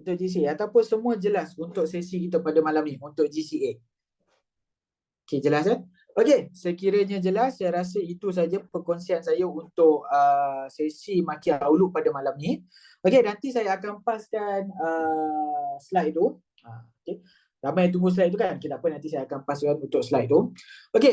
Untuk GCA ataupun semua jelas untuk sesi kita pada malam ni untuk GCA? Okey, jelas Okey, sekiranya jelas, saya rasa itu saja perkongsian saya untuk sesi Maki Outlook pada malam ni. Okey, nanti saya akan paskan slide tu. Okey. Ramai yang tunggu slide tu kan? Okay, tak apa, nanti saya akan paskan untuk slide tu. Okey.